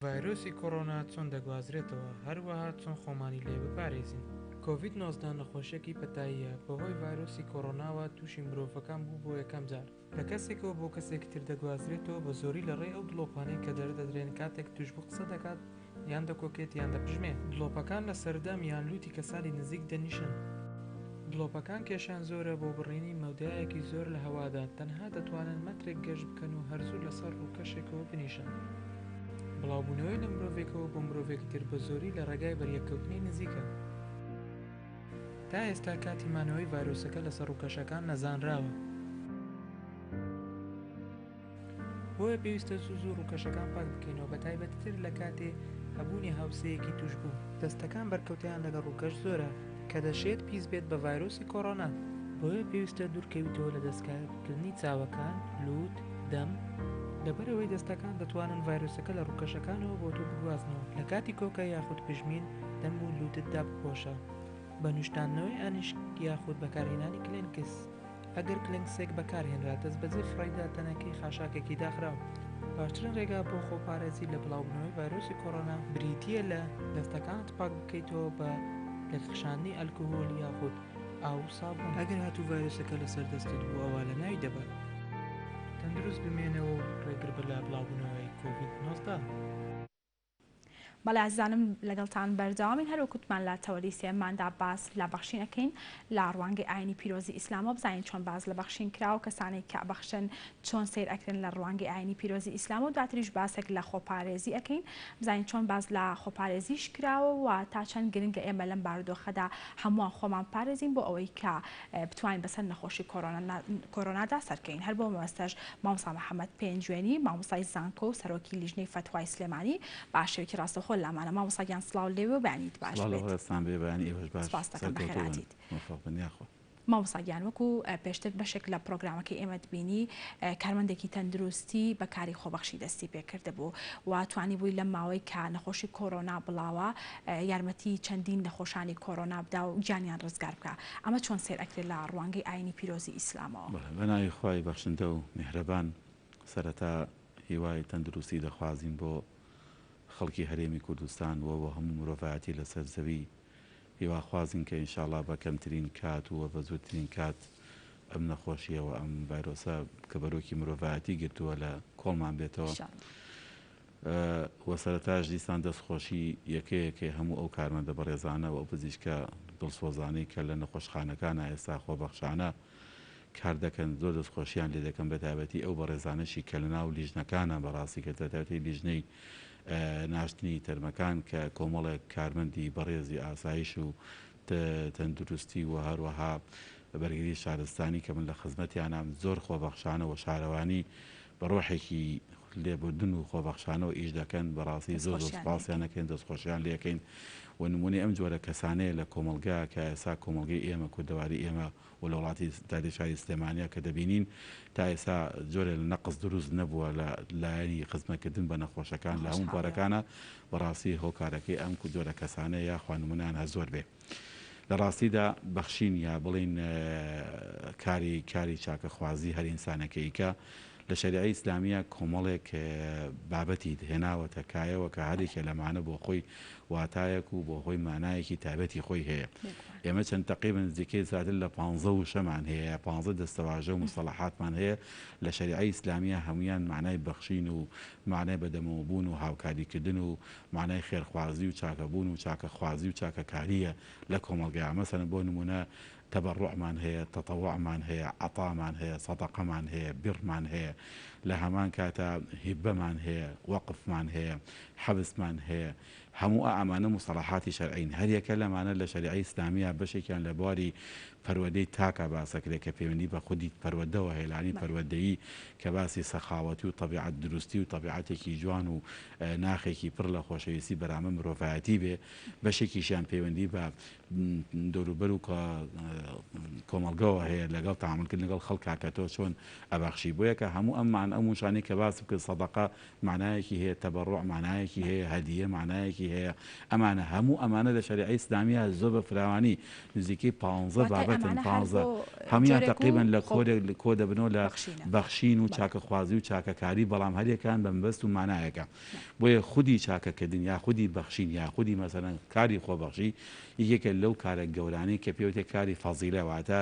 Speaker 6: ڤایرۆسی کۆڕۆنا چۆن دەگوازرێتەوە هەروەها چۆن خۆمانی لێ بپارێزین. کۆڤید-19 نەخۆشیەکی پەتاییە بەهۆی ڤایرۆسی کۆڕۆناوە تووشی مرۆڤەکان بوو بۆ یەکەم جار لە کەسێکەوە بۆ کەسێک تر دەگوازرێتەوە بە زۆری لە ڕێی ئەو دڵۆپانەی کە دەردەدرێن کاتێک توش بوو قسە دەکات یان دەکۆکێت یان دەپژمێت. دڵۆپەکان لە سەردەم یان لوتی کەسانی نزیک دەنیشن. دڵۆپەکان کێشان زۆرە بۆ بڕینی مەودایەکی زۆر لە هەوادا تەنها دەتوانن مەترێک گەشت بکەن و هەرزوو لەسەر ڕووکەشێکەوە بنیشن. بڵاوبوونەوەی لە مرۆڤێکەوە بۆ مرۆڤێکی تر بە زۆری لە ڕێگای بەریەککەوتنی نزیکە. تا ئێستا کاتی مانەوەی ڤایرۆسەکە لەسەر ڕووکەشەکان نەزانراوە. بۆیە پێویستە زوو ڕووکەشەکان پاک بکەینەوە بە تایبەتتر لە کاتێ هەبوونی هاوسەیەکی توش بوو. دەستەکان بەرکەوتیان لەگەڵ ڕووکەش زۆرە کە دەشێت پیس بێت بە ڤایرۆسی کۆڕۆنا. بۆیە پێویستە دوورکەویتەوە لە دەستکاردنی چاوەکان، لووت، دەم. لەبەرەوەی دەستەکان دەتوانن ڤایرۆسەکە لە ڕووکەشەکانەوە بۆ تۆ بگوازنەوە. لە کاتی کۆکە یاخود پژمین دەم و لووتتدا بپۆشە. بە نوشتاندنەوەی ئانیشک یاخود بەکارهێنانی کلێنکس. ئەگەر کلێنکسێک بەکارهێنرا دەست بەجێ فڕێدا تەنەکەی خاشاکێکی داخراوە. باشترین ڕێگا بۆ خۆپارێزی لە بڵاوبوونەوەی ڤایرۆسی کۆڕۆنا بریتیە لە دەستەکانت پاک بکەیتەوە بە لەخشاندنی ئەلکۆهۆل یاخود ئاو سابوون. ئەگەر هاتوو ڤایرۆسەکە لەسەر دەستت بوو ئەوە لە ناوی دەبات. تەندروست بمێنەوە و ڕێگر بە لە بڵاوبوونەوەی کۆڤید-19.
Speaker 2: بەڵێ ئازیزانم لەگەڵتان بەردەوامین هەرو کوتمان لە تەوەری سێماندا باس لە بەخشینەکەین لە ڕوانگەی ئاینی پیرۆزی ئیسلامەوە بزانین چۆن باز لە بەخشین کرا و کەسانێک کە بەخشن چۆن سیر ئەکرن لە ڕوانگەی ئاینی پیرۆزی ئیسلامەوە و دواتریش باسێک لە خۆپارێزی ئەەکەین بزانین چۆن باز لە خۆپارێزیش کراوە و تا چەند گرنگە ئێمە لەم بارودۆخەدا هەمووان خۆمان پارێزین بۆ ئەوەی کە بتوانین بەسەر نەخۆشی کۆڕۆنادا سەرکەین. هەر بۆ مەوەستەش مامۆستا محەممەد پێنجوێنی مامۆستای زانکۆ و سەرۆکی لیژنەی فتوای سلێمانی باشێکی ڕاستەخۆ لامانە مامۆستا گیان سڵاو لێوە بەیانیت باش مامۆستاگیان وەکو پێشتر بەشێک لە پرۆگرامەکەی ئێمە بینی کارمەندێکی تەندروستی بەکاری خۆبەخشی دەستی پێکرده بوو و توانی بووی لەم ماوەی کە نەخۆشی کۆڕۆنا بڵاوە یارمەتی چەندین نەخۆشانی کۆڕۆنا بدا و گیانیان ڕزگار بکە. ئەمە چۆن سیر ئەکرێت لە ڕوانگەی ئاینی پیرۆزی ئیسلامەوە؟
Speaker 7: بەناوی خوای بەخشندە و میهرەبان سەرەتا هیوای تەندروستی دەخوازین بۆ خەڵکی هەرێمی کوردستان و هەموو مرۆڤایەتی لەسەر زەوی هیواخوازین کە ئینشاءڵڵا بە کەمترین کات و بە زووترین کات ئەم نەخۆشیەوە ئەم ڤایرۆسە کە بەرۆکی مرۆڤایەتی گرتووە لە کۆڵمان بێتەوە. وە سەرەتاش دیسان دەستخۆشی یەکەیەکێ هەموو ئەو کارمەندە بەڕێزانە و ئەو پزیشکە دڵسۆزانەی کە لە نەخۆشخانەکانە ئێستا خۆبەخشانە کار دەکەن زۆر دەستخۆشییان لێ دەکەن بە تایبەتی ئەو بەڕێزانەشی کە لەناو لیژنەکانە بەڕاستی کە تایبەتی لیژنەی ناشتنی تەرمەکان کە کۆمەڵێک کارمەندی بەڕێزی ئاسایش و تەندروستی و هەروەها بەرگری شارستانی کە من لە خزمەتیانام زۆر خۆبەخشانە و شارەوانی بە ڕۆحێکی لێبوردن و خۆبەخشانەوە ئیش دەکەن بەڕاستی زۆر سوپاسیانەکەن دەستخۆشیان لێەکەین و نمونی ئەم جۆرە کەسانەیە لە کۆمەلگا کە ئێستا کۆمەلگەی ئێمە کوردەواری ئێمە و لە وڵاتی دادێشاری سلێمانیا کە دەبینین تا ئێستا جۆرە لە نەقص دروست نەبووە لە لایەنی خزمەتکردن بە نەخۆشەکان لە هەموو بارەکانە بەڕاستی هۆکارەکەی ئەم جۆرە کەسانەیە یا خوانمونیان هە زۆر بێ. لە ڕاستیدا بەخشین یا بڵین کاری چاکەخوازی هەر ئینسانەکەیکە لە شەریعەی ئیسلامیە کۆمەڵێک بابەتی هێناوەتە کایەوە کە هەرێکە لەمانە بۆ خۆی واتایەک و بۆ خۆی مانایەکی تایبەتی خۆی هەیە ئێمە چەند تقریبا نزیکەی زیاتر لە 15 شەمان هەیە 15 دەستەواژە و مستەلاحاتمان هەیە لە شەریعەی ئیسلامیە هەمویان معنای بەخشین و معنای بەدەمەوەبوون و هاوکاریکردن و معنای خێرخوازی و چاکەبوون و چاکەخوازی و چاکەکاریە لە کۆمەڵگەیان مەسەن بۆ نمونە تەبەڕوعمان هەیە تەتەووعمان هەیە عەطامان هەیە سەدەقەمان هەیە بیڕمان هەیە لە هەمان کاتە هیبەمان هەیە وەقفمان هەیە حەبسمان هەیە هەموو ئەمانە مستەلاحاتی شەرعین هەر یەکە لەمانە لە شەریعەی ئیسلامیە بەشێکیان لە بواری پەروەدەی تاکە باسەکرێت کە پەیوەندی بە خودی پەروەدەوە هێلانی پەروەدەیی کە باسی سەخاوەتی و طبیعەت دروستی و طبیعەتێکی جوان و ناخێکی پڕ لە خۆشەویستی بەرامە مرۆڤایەتی بێ بەشێکیشیان پەیوەندی بە دەوروبەر و کۆمەڵگەوە هەیە لەگەڵ تەعاملکردن لەگەڵ خەڵکا کە تۆ چۆن ئەبەخشی بۆیە کە هەموو ئەم شانەی کە باس بکرد سەدەقە معنایەکی هەیە تەبەڕوع معنایەکی هەیە هەدیە معنایەکی هەیە ئەمانە هەموو ئەمانە لە شەریعەی ئیسلامیە زۆر بە فراوانی نزیکەی 15 بابەتن 15 هەمویان تقریبا لە کۆ دەبنەوە لە بەخشین و چاکەخوازی و چاکەکاری بەڵام هەریەکان بە مەبەست و مانایەکە بۆیە خودی چاکەکردن یا خودی بەخشین یا خودی مەسەلەن کاری خۆبەخشی یەکێکە لەو کارە گەورانەی کە پێوتێ کاری فەزیلە واتە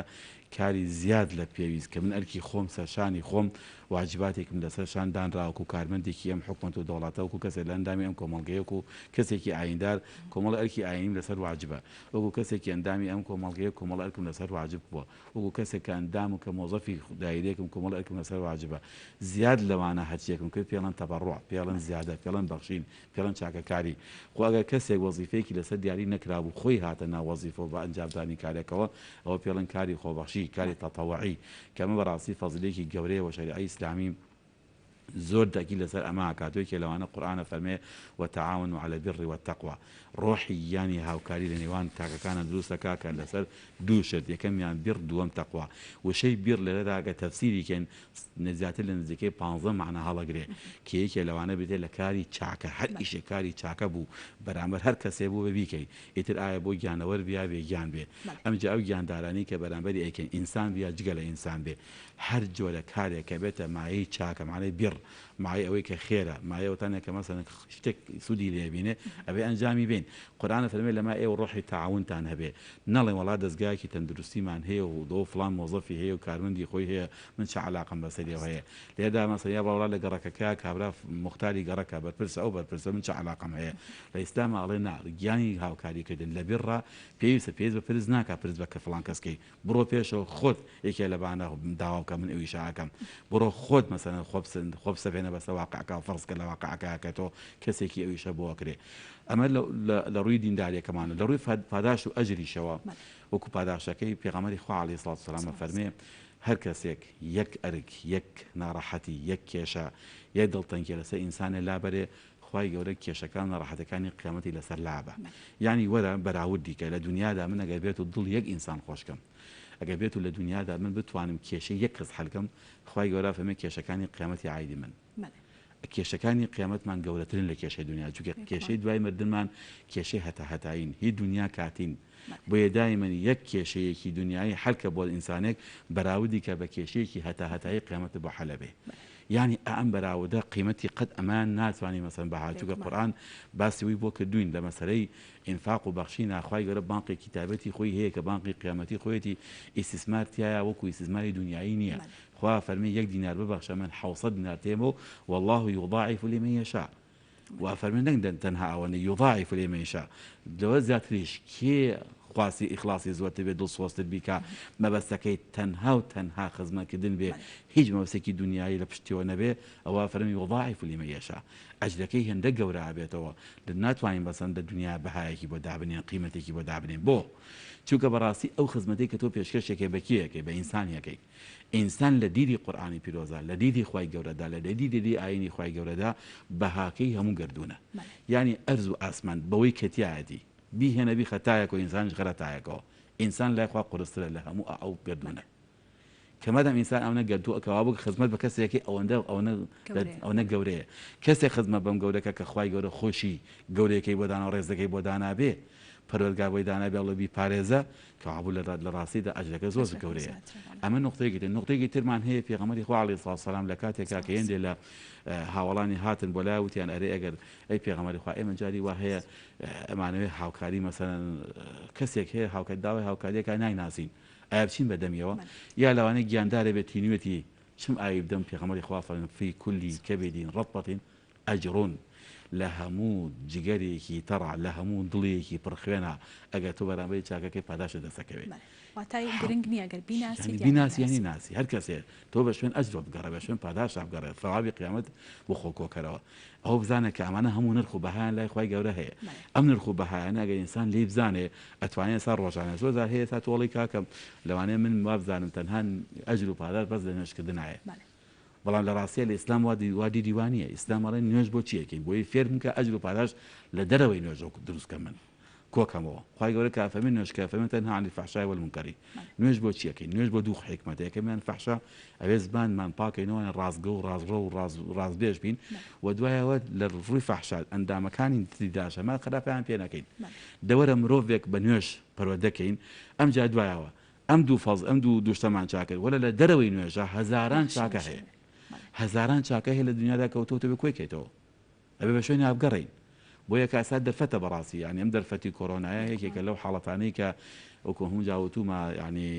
Speaker 7: کاری زیاد لە پێویست کە من ئەرکی خۆم سەرشانی خۆم واجباتێکم لەسەرشان دانراوەکو کارمەندێکی ئەم حکومەت و دەوڵاتەوەکو کەسێک لە ئەندامی ئەم کۆمەڵگەیەک و کەسێکی ئایندار کۆمەڵ ئەرکی ئاینیم لەسەر واجبە وەکو کەسێکی ئەندامی ئەم کۆمەڵگەیە کۆمەڵ ئەرکم لەسەر واجب بووە وەکو کەسێک کە ئەندام و کە مۆزەفی دایرێکم کۆمەڵ ئەرکم لەسەر واجبە زیاد لەوانە هەرچیەکم کرد پێڵەن تەبەڕوع پێڵەن زیادە پێڵەن بەخشین پێڵەن چاکەکاری خۆ ئەگەر کەسێک وەزیفەیەکی لەسەر دیاری نەکرابوو خۆی هاتە ناو وەزیفە بە ئەنجامدانی کارێکەوە ئەوە پێڵەن کاری خۆبەخشی کاری تەتەووعی کە ئەمە بەڕاستی فەزیلەیەکی گەورەیە وە شەریعەی ئیسلامی زۆر داگیر لەسەر ئەمە کاتۆیکە لەوانە قورئانە فەرمێ وتعاونوا على البر والتقوى ڕۆحی یانی هاوکاری لە نێوان تاکەکانە دروستەکە کە لەسەر دوو شت یەکەمیان بیر دووەم تەقوا وشەی بیر لەرەدا کە تەفسیریکەن زیاتر لە نزیکەی 15 معنە هەڵەگرێ کە یەکێ لەوانە بێتێت لە کاری چاکە هەر ئیشێک کاری چاکە بوو بەرامبەر هەر کەسێ بوو بە بیکەی ئیتر ئایا بۆ گیانەوەر بیا بێ گیان بێ ئەمجا ئەو گیاندارانی کە بەرامبەری ئەیکەن ئینسان بیا جگە لە ئینسان بێ هەر جۆرە کارێک کە بێتە مایەی چاکە معنەی بیر مایە ئەوەی کە خێرە مایەوەتانێک کە مەسەن شتێک سوودی لێبینێ ئەبێ ئەنجامی بین قورئان فەرمێ لەما ئێوە ڕۆحی تەعاونتان هەبێ نەڵێ وڵا دەستگایەکی تەندروستیمان هەیە و دۆ فڵان مۆزەفی هەیە و کارمەندی خۆی هەیە من چه عەلاقەم بەسەریەوە هەیە لێدا مەسەن یا بەڵا لە گەڕەکەکە کابرا مختاری گەڕەکە بەرپرسە ئەو بەرپرسە من چه عەلاقەم هەیە لە ئیسلام ئەڵێ نا گیانی هاوکاریکردن لە بیرڕا پێویستە پێویست بە پرز ناکا پرز بە کە فڵان کەسکەی بڕۆ پێشەوە خۆت یەکێ لە بانە داوا بکە من ئەوی شاکەم بڕۆ خۆت مەسەن خۆ بسەفێنە بەسە واقعەکە فەرزکە لە واقعەکە کە تۆ کەسێکی ئەویشە بۆ کرێ ئەمە لە ڕووی دینداریەکەمانە لە ڕووی پاداش و ئەجریشەوە وەکو پاداشەکەی پێغەمبەری خوا عەلەیهی سڵات وسەلام فەرمێ هەر کەسێک یەک ئەرک یەک ناڕەحەتی یەک کێشە یەک دڵتەنگی لەسەر ئینسانێ لابەرێ خوای گەورە کێشەکان ناڕەحەتەکانی قیامەتی لەسەر لابە یعنی وەرە بەراوردی کە لە دنیادا من ئەگەر بێت و دڵ یەک ئینسان خۆشکەم ئەگەر بێت و لە دنیادا من بتوانم کێشەی یەک کەس هەڵکەم خوای گەورە فەرمێ کێشەکانی قیامەتی عایدی من کێشەکانی قیامەتمان گەورەترن لە کێشەی دنیا چونکە کێشەی دوای مردنمان کێشەی هەتاهەتاین هی دنیا کاتین بۆیە دایمەن یەک کێشەیەکی دنیای حەلکە بۆ ئینسانێک بەراودی کە بە کێشەیەکی هەتاهەتایی قیامەت بۆ حەلەبێ يعني ئەم بەراوردە قیمەتی قەت ئەمان ناتوانانی مەسەن بەهاتووکە قورئان باسی وی بۆ کردوین لە مەسەلەی ئینفاق و بەخشی ناخوای گەورە بانقی کتابەتی خۆی هەیە کە بانقی قیامەتی خۆیەتی ئیستیسمار تایە وەکو ئیستیسماری دنیایی نییە خوا فەرمی 1 دینار ببەخشە من 700 دینار تێمەوە والله يضاعف لمن يشاء وفەرمی نەنگدەن تەنها ئەوەنە يضاعف لمن يشاء لەوە زیاتریش کێ خواسی ئیخلاسی زۆرتر بێ دڵ سۆستر بیکە مەبەستەکەی تەنها و تەنها خزمەتکردن بێ هیچ مەبەستێکی دنیایی لە پشتیەوە نەبێ ئەوە فەرمی يضاعف لمن يشاء ئەجرەکەی هێندە گەورە بێتەوە ناتوانین بەسەن لە دنیا بەهایەکی بۆ دابنێن قیمەتێکی بۆ دابنێن بۆ چونکە بەڕاستی ئەو خزمەتەی کە تۆ پێشکەشێکی بەکیەکەی بە ئینسانیەکەی ئینسان لە دیری قورئانی پیرۆزە لە دیری خوای گەورەدا لە دیری ئاینی خوای گەورەدا بەهاکەی هەموو گردونە یعنی ئەرز و ئاسمان بەوەی کەتیایەتی بیهێنە بی خەتایەک و ئینسانش غەرەتایەکەوە ئینسان لای خوا قورسترە لە هەموو ئەو گردونە کەمەدەم ئینسان ئەوە گردووەکەوا بوو خزمەت بە کەسێکی ئەوەنە گەورەیە کەسێک خزمەت بەم گەورەکە کە خوای گەورە خۆشی گەورەکەی بۆ دانا و ڕێزەکەی بۆ دانابێ پەروەردگار بۆی دانای بێڵە بیپارێزە کەوابوو لە ڕاستیدا ئەجرەکە زۆر گەورەیە. ئەمە نقطەیەکی ترمان هەیە پێغەمبەری خوا عەلەیهی سەلام لە کاتێکا کە هێندێ لە هاوڵانی هاتن بۆ لای وتیان ئەرێ ئەگەر ئەی پێغەمبەری خوا ئێمە جاری وا هەیە ئەمانەوێ هاوکاری مەسەڵەن کەسێک هەیە داوای هاوکاریەکە نایناسین ئایا بچین بەدەمیەوە یا لەوانەیە گیاندارێ بێت تینوێتی چم ئاوی بدەم پێغەمبەری خوا فەرمووی فی کولی کەبدین ڕەطبەتین ئەجڕون لە هەموو جگەرێکی تەڕع لە هەموو دڵێکی پڕخوێنە ئەگەر تۆ بەرامبەری چاکەکەی پاداشە دەسەکەوێت
Speaker 2: گرنگ نییە گەر
Speaker 7: بیناسیانی ناسی هەر کەسێ تۆ بە شوێن ئەجرۆ بگەڕە بە شوێن پاداش بگەڕێت فەڵاوی قیامەت بۆ خۆکۆکەرەوە ئەو بزانە کە ئەمانە هەموو نرخ و بەهایان لای خۆی گەورە هەیە ئەم نرخ و بەهایانە ئەگەر ئینسان لێ بزانێ ئەتوانێت سا ڕۆژانە زۆر هەیە تا تۆڵی کاکەم لەوانەیە من وا بزانم تەنها ئەجر و پاداش بەس لە نوێژکردنایە بەڵام لە ڕاستیە لە ئیسلام وادی دیوانیە ئیسلام ئەڵێن نوێژ بۆ چیەکەین بۆی فێر بکە ئەجر و پاداش لە دەرەوەی نوێژ دروستکە من کۆکەمەوە خی گەورە کافەمین نوێژکە فەمن تەنها عن الفحشاء والمنکر نوێژ بۆ چیەکەین نوێژ بۆ دوو حکمەتە یەکەمیان فەحشا ئەوێ زبانمان پاکەینەوە ڕازگە و ڕازڕە و ڕازبێژ بین و دوایەوە لە ڕووی فەحشا ئەندامەکانی تریداشەمە خراپیان پێ نەکەین دەوەرە مرۆڤێک بە نوێژ پەروەردەکەین ئەم جا دوایەوە ئەم دوو دوشتەمان چاکرد وەرە لە دەرەوەی نوێژە هەزاران چاکە هەیە هەزاران چاکە هەیە لە دنیادا کەوتۆتە بە کوێکێتەوە ئەبێ بە شوێنی ئابگەڕین بۆ یە کاسا دەرفەتە بەڕاستی ینی ئەم دەرفەتی کۆرۆنایە یەکێکە لەو حاڵەتانەی کە وەکو هەموو جاوتومە ینی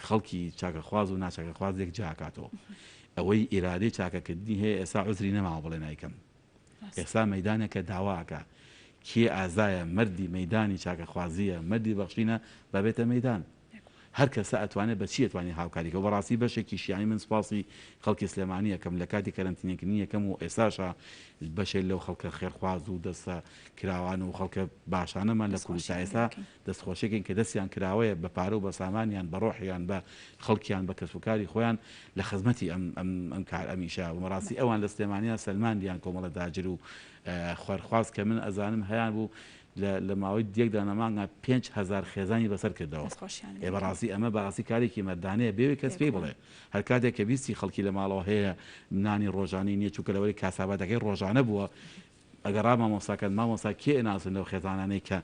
Speaker 7: خەڵکی چاکەخواز و ناچاکەخوازێک جاکاتەوە ئەوەی ئیرادەی چاکەکردنی هەیە ئێستا عوزری نەماوە بڵێ نایکەم ئێستا مەیدانێکە داواکە کێ ئازایە مردی مەیدانی چاکەخوازیە مردی بەخشینە بەبێتە مەیدان هەر کەسە ئەتوانێت بە چی ئەتوانێت هاوکاریکە و بەڕاستی بەشێکی شیانی من سپاسی خەڵکی سلێمانی یەکەم لە کاتی کەرەنتینێکردنی یەکەم و ئێستاشە بەشێک لەو خەڵکە خێرخواز و دەستە کراوان و خەڵکە باشانەمان لە کوردستان ئێستا دەستخۆشێکین کە دەستیان کراوەیە بە پارە و بە سامانیان بە ڕۆحیان بە خەڵکیان بە کەسوکاری خۆیان لە خزمەتی ئەم کار ئەمیشا و مەڕاستی ئەوان لە سلێمانیا سلماندیان کۆمەڵە داجر و خوێرخواز کە من ئەزانم هەیان بوو لە ماوەی دیەکدا نەمانگە 5,000 خێزانی بەسەر کردەوە بەڕاستی ئەمە بەڕاستی کارێکی مەردانەیە بێوێ کەس پێی بڵێ هەر کاتێک کە بیستی خەڵکی لە ماڵەوە هەیە نانی ڕۆژانی نییە چووکە لەوەی کاسابەتەکەی ڕۆژانە بووە ئەگەڕا مامۆساکەن مامۆسا کێ ئێناسن لەو خێزانانەی کە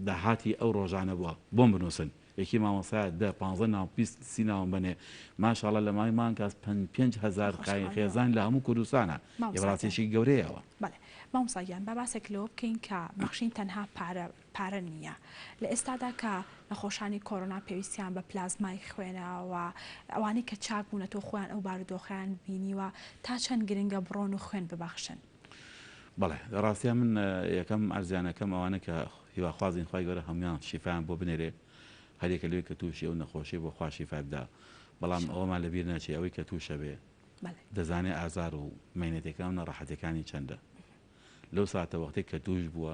Speaker 7: داهاتی ئەو ڕۆژانە بووە بۆم بنووسن یەکی مامۆسایە 15 ناو 20 ناوم بنێ ماشاءڵە لە مای مانکەس 5,000 خێزان لە هەموو کوردستانە بەڕاستیشی گەورەیەوە
Speaker 2: مامۆساییان با باسێک لەوە بکەین کە بەخشین تەنها پارە نییە لە ئێستادا کە نەخۆشانی کۆرۆنا پێویستیان بە پلازمای خوێنەوە ئەوانەی کە چاک بوونەتەوە خۆیان ئەو بارودۆخیان بینیوە تا چەند گرنگە بڕۆن و خوێن ببەخشن
Speaker 7: بەڵێ ڕاستیان من یەکەم ئەرزیانەکەم ئەوانە کە هیواخوازین خی گەورە هەمویان شیفایان بۆ بنێرێ هەرێکە لەوەی کە تووشی ئەو نەخۆشی بۆ خوا شیفای بدا بەڵام ئەوەمان لەبیر ناچێ ئەوەی کە تووشە بێ دەزانێ ئازار و مەینەتەکان و نەڕەحەتەکانی چەندە لەو ساتە وەختێک کە توش بووە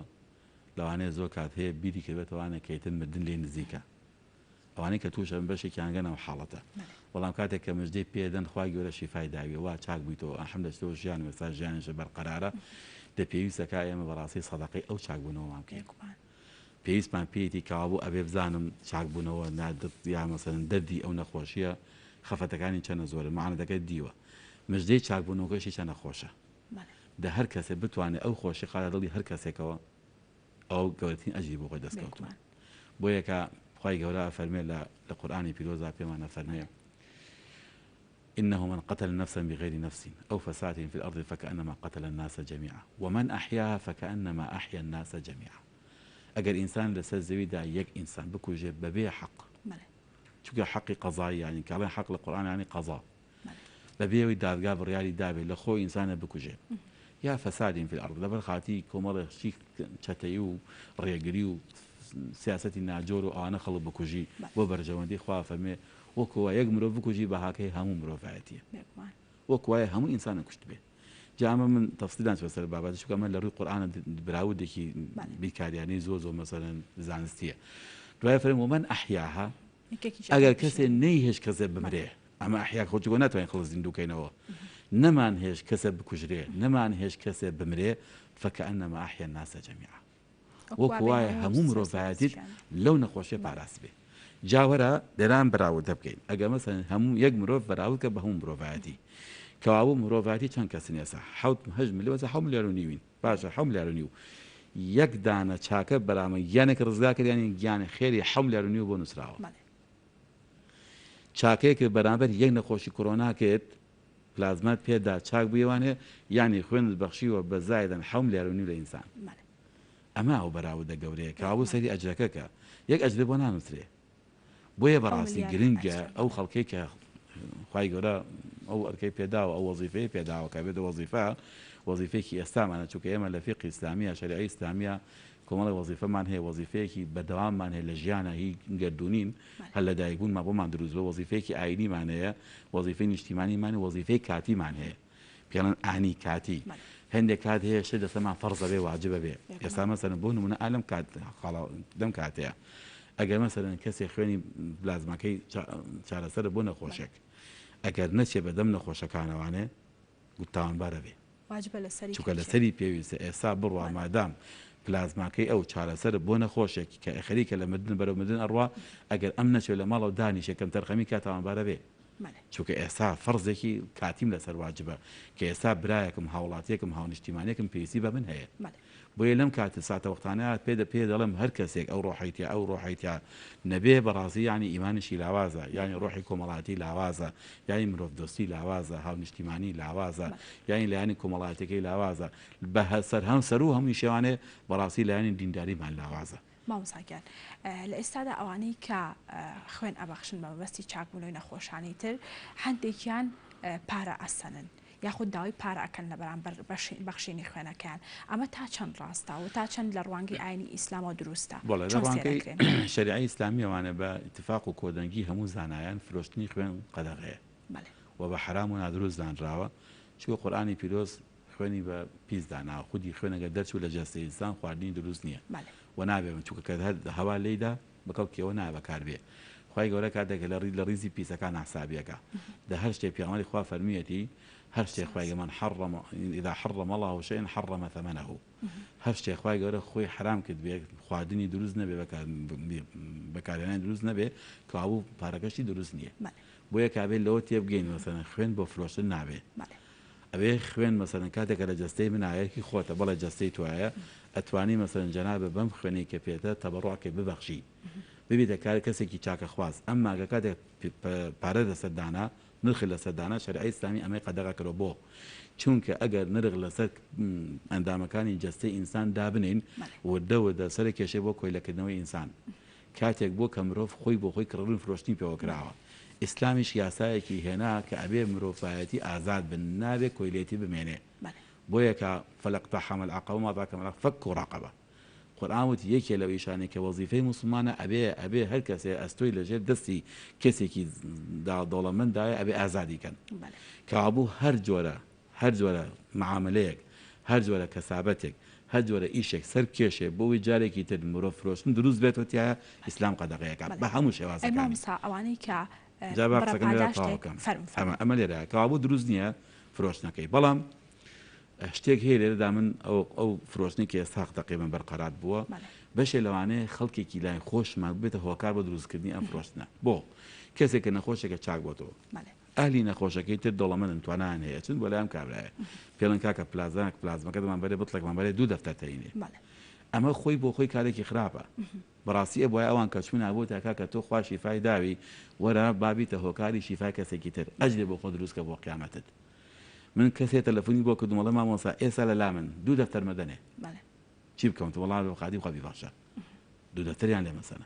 Speaker 7: لەوانەیە زۆر کات هەیە بیری کردێتەوانە کەیتن مردن لێ نزیکە ئەوانەی کە توشە بەشێکیانگەنەوە حاڵەتە بەڵام کاتێک کە مژدەی پێدەن خی گەورە شیفای داوی وا چاک بوویتەوە ئەحەمدە تۆ ژیان وێستا ژیانشە بەرقەرارە دە پێویستەکە ئێمە بەڕاستی سەدەقەی ئەو چاکبوونەوەمان بکەین پێویستمان پێیەتی کاوابوو ئەبێ بزانم چاکبوونەوە یا مەسەرن دەردی ئەو نەخۆشیە خەفەتەکانی چەنە زۆرە معنەتەکەی دیوە مژدەی چاکبوونەوەکەشی چەنە خۆشە دە هەر کەسێ بتوانێت ئەو خۆشی قالە دڵی هەر کەسێکەوە ئەو گەورەترین ئەجری بۆ خۆی دەستکەوتووە بۆ یەکە خی گەورە فەرمێ لە قورئانی پیرۆزا پێمانە فەرمێ إنه من قتل نفسا بغير نفس أو فساد في الأرض فكأنما قتل الناس جميعا ومن أحياها فكأنما أحيا الناس جميعا أجر إنسان لسر زويدا يك إنسان بكوجه ببيع حق شو حق قضائي يعني كلام حق القرآن يعني قضاء ببيع ودادقا بريالي دابي لخو إنسان بكوجه یا فەسادین فی الأرض لەبەر خاتی کۆمەڵێکی چەتەیی و ڕێگری و سیاسەتی ناجۆر و ئەوانە خەڵک بکوژی بۆ بەرژەوەندی خوا فەرمێ وەکووە یەک مرۆڤ بکوژی بە هاکەی هەموو مرۆڤایەتیە وەکوایە هەموو ئینسانە کوشت بێ جامە من تەفسیلان سەر بابەت چونکە من لە ڕووی قورئانە براودێکی بیرکاریانەی زۆر مەسەلەن زانستیە دوایە فەرمێ ومن ئەحیاها ئەگەر کەسێ نەیهێش کەسێ بمرێ ئەمە ئەحیا خۆچگۆ ناتوانین خەڵک زیندووکەینەوە نەمان هێش کەسە بکوژرێ نەمان هێش کەسێ بمرێ فكأنما أحيا الناس جميعا وەکو وایە هەموو مرۆڤایەتیت لەو نەخۆشیە پاراست بێ جاوەرە دەران بەراورد بکەین ئەگە مەسەن هەموو یەک مرۆڤ بەراورد کە بە هەموو مرۆڤایەتی کەوابوو مرۆڤایەتی چەند کەسن ئێستا 7 ملیۆن 7 ملیار و نیوین باشە 7 ملیار و نیو یەک دانە چاکە بەرامە گیانێک ڕزگا کردیانی گیانی خێری حەم لە ڕونی بۆ نووسراوە چاکەیەکە بەرامبەر یەک نەخۆشی کۆرۆناکێت پلازمات پێدا چاک بوویوانێ یانی خوێنت بەخشیوە بە زایدەن حەم لێرونی لە ئینسان ئەمە ئەو بەراودە گەورەیە کابوو سەری ئەجرەکەکە یەک ئەجرێ بۆ نانووسێ بۆیە بەڕاستی گرنگە ئەو خەڵکێکە خی گەورە ئەو ئەرکەی پێداوە ئەو وەزیفەیە پێداوە کە بێت وەزیفە وەزیفێکی ئێستامانە چونکە ئێمە لە فقی ئیسلامیە شەریعەی ئیسلامیە کۆمەڵی وەزیفەمان هەیە وەزیفەیەکی بەدەواممان هەیە لە ژیانە هی گردردونین هەر لە دایکبوون بۆمان دروست بە وەزیفەیەکی ئاینیمان هەیە وەزیفەی نیشتیمانیمان وەزیفەی کاتیمان هەیە پێڵەن ئانی کاتی هەندێک کات هەیە شت دەسەمان فەرزە بێ واجبە بێ ئێستا مەسەرن بۆ نمونە ئالم دەم کاتەیە ئەگەر مەسەرن کەسێک خوێنی پلازماکەی چارەسەر بۆ نەخۆشێک ئەگەر نەچێ بەدەم نەخۆشەکانەوانێ تاوانبارە بێ چونکە لەسەری پێویستە ئێستا بڕوا مادام پلازماکەی ئەو چارەسەر بۆ نەخۆشێکی کە خەریکە لە مدن بەرەو مدن ئەڕوا ئەگەر ئەم نەچێت لە ماڵەوە دانیشەکەم تەرخەمی کا تاوانبارە بێ چونکە ئێستا فەرزێکی کاتیم لەسەر واجبە کە ئێستا برایەکم هاوڵاتیەکم هاونیشتیمانێکم پێویستی بە من هەیە بۆیە لەم کاتە ساتە وەختانەیە پێ دەڵێم هەر کەسێک ئەو ڕۆحیتیا نەبێ بەڕاستی ینی ئیمانشی لاوازە ینی ڕۆحی کۆمەڵاتی لاوازە یانی مرۆڤ دۆستی لاوازە هاونیشتیمانی لاوازە یانی لایانی کۆمەڵاتەکەی لاوازە بە سەر هەم سەر و هەمووی شێوانێ بەڕاستی لایانی دینداریمان لاوازە
Speaker 2: مامۆستاگیان لە ئێستادا ئەوانەی کە خوێن ئەبەخشن بە مەبەستی چاکبوونەوەی نەخۆشانی تر هەندێکیان پارە ئەسەنن یاخود داوای پارە ئەکەن لە بەرامبەر بەخشینی خوێنەکان ئەمە تا چەند ڕاستە و تا چەند لە ڕوانگی ئاینی ئیسلامەوە دروستە
Speaker 7: شەریعەی ئیسلامیەوانە بە اتفاق و کۆدەنگی هەموو زانایان فرۆشتنی خوێن قەدەغەیە و بە حرام و نادروست دانراوە چوە قورئانی پیرۆز خوێنی بە پیس دانا خودی خوێنەگە دەرچوو لە جەستەی ئینسان خواردنی دروست نییە و نابێت چونکە کە هەوا لێیدا بەکەوتکەوە نابەکار بێ خی گەورە کاتێک لە ڕیزی پیسەکان حسابیەکە دە هەر شتێک پیامەری خوا فەرمیەتی هەر شتێک خوای گەمان إذا حرم الله شيئا حرم ثمنه هەر شتێک خوای گەورە خۆی حرام کرد بێ خواردنی دروست نەبێ بەکارهێنانی دروست نەبێ کابوو پارەکەشی دروست نییە بۆیە کابێت لەوە تێبگەین مەسەلەن خوێن بۆ فرۆشتن نابێ ئەوێ خوێن مەسەلەن کاتێکە لە جەستەی من ئاەکی خۆتە بەڵێ جەستەی توایە ئەتوانی مەسەلەن جەنابە بەم خوێنەی کە پێێتە تەبەڕواکە ببەخشی ببیتە کار کەسێکی چاکە خواست ئەمما کاتێک پارە دەسەردانا نرخی لەسەردانا شەریعەی ئیسلامی ئەمەی قەدەغا کردەوە بۆ چونکە ئەگەر نرخ لەسەر ئەندامەکانی جەستەی ئینسان دابنین وردەوەدە سەر کێشەی بۆ کۆیلەکردنەوەی ئینسان کاتێک بۆ کە مرۆڤ خۆی بۆ خۆی کڕن فرۆشتنی پێوە کراوە ئیسلامیش یاسایەکی هێنا کە ئەبێ مرۆڤایەتی ئازاد بن نابێ کۆیلێتی بمێنێ بۆیە کە فەلەقتەحەمە العەقەبە ما ئەدراکە مە فەک و ڕەقەبە قورئان وتی یەکێ لەو ئیشانەی کە وەزیفەی موسڵمانە ئەبێ هەر کەسێ ئەستۆی لەژێر دەستی کەسێکی دەوڵەمەندایە ئەبێ ئازادیکەن کابوو هەر جۆرە معاملەیەک هەر جۆرە کەسابەتێک هەر جۆرە ئیشێک سەر کێشێ بۆی جارێکی تر مرۆڤ فرۆشتن دروست بێتەوە تایە ئیسلام قەدەغەیەەکە بە هەموو شێوازەکانی
Speaker 2: ئەوانەی کە
Speaker 7: ئەمە لێرە کابوو دروست نییە فرۆشتنەکەی بەڵام شتێک هەیە لێرەدا من ئەو فرۆشتنی کە ئێستا تەقریبەن بەرقەرار بووە بەشێ لەوانەیە خەڵکێکی لای خۆشمان بێتە هۆکار بە دروستکردنی ئەم فرۆشتنە بۆ کەسێکە نەخۆشێکە چاک بۆتەوە ئالی نەخۆشەکەی تر دەوڵەمەندن توانیان هەیە چون بۆ لایەم کابرایە پێڵەن کاکە پلازمەکە دەمان بەرێ بڵێکمان بەرێ 2 دەفتەر تەینێ ئەمە خۆی بۆ خۆی کارێکی خراپە بەڕاستی بۆی ئەوان کە چوون نابوو تا کاکە تۆ خوا شیفای داوی وەرە بابیتە هۆکاری شیفای کەسێکی تر ئەجرێ بۆ خۆ دروستکە بۆ قیامەتت من کەسێ تەلەفۆنی بۆ کردومەڵە مامۆستا ئێستا لە لا من 2 دەفتەر مەدەنێ چی بکەم وەڵام قادی خوا بیبەخشە 2 دەفتەریان لێ مەسەنە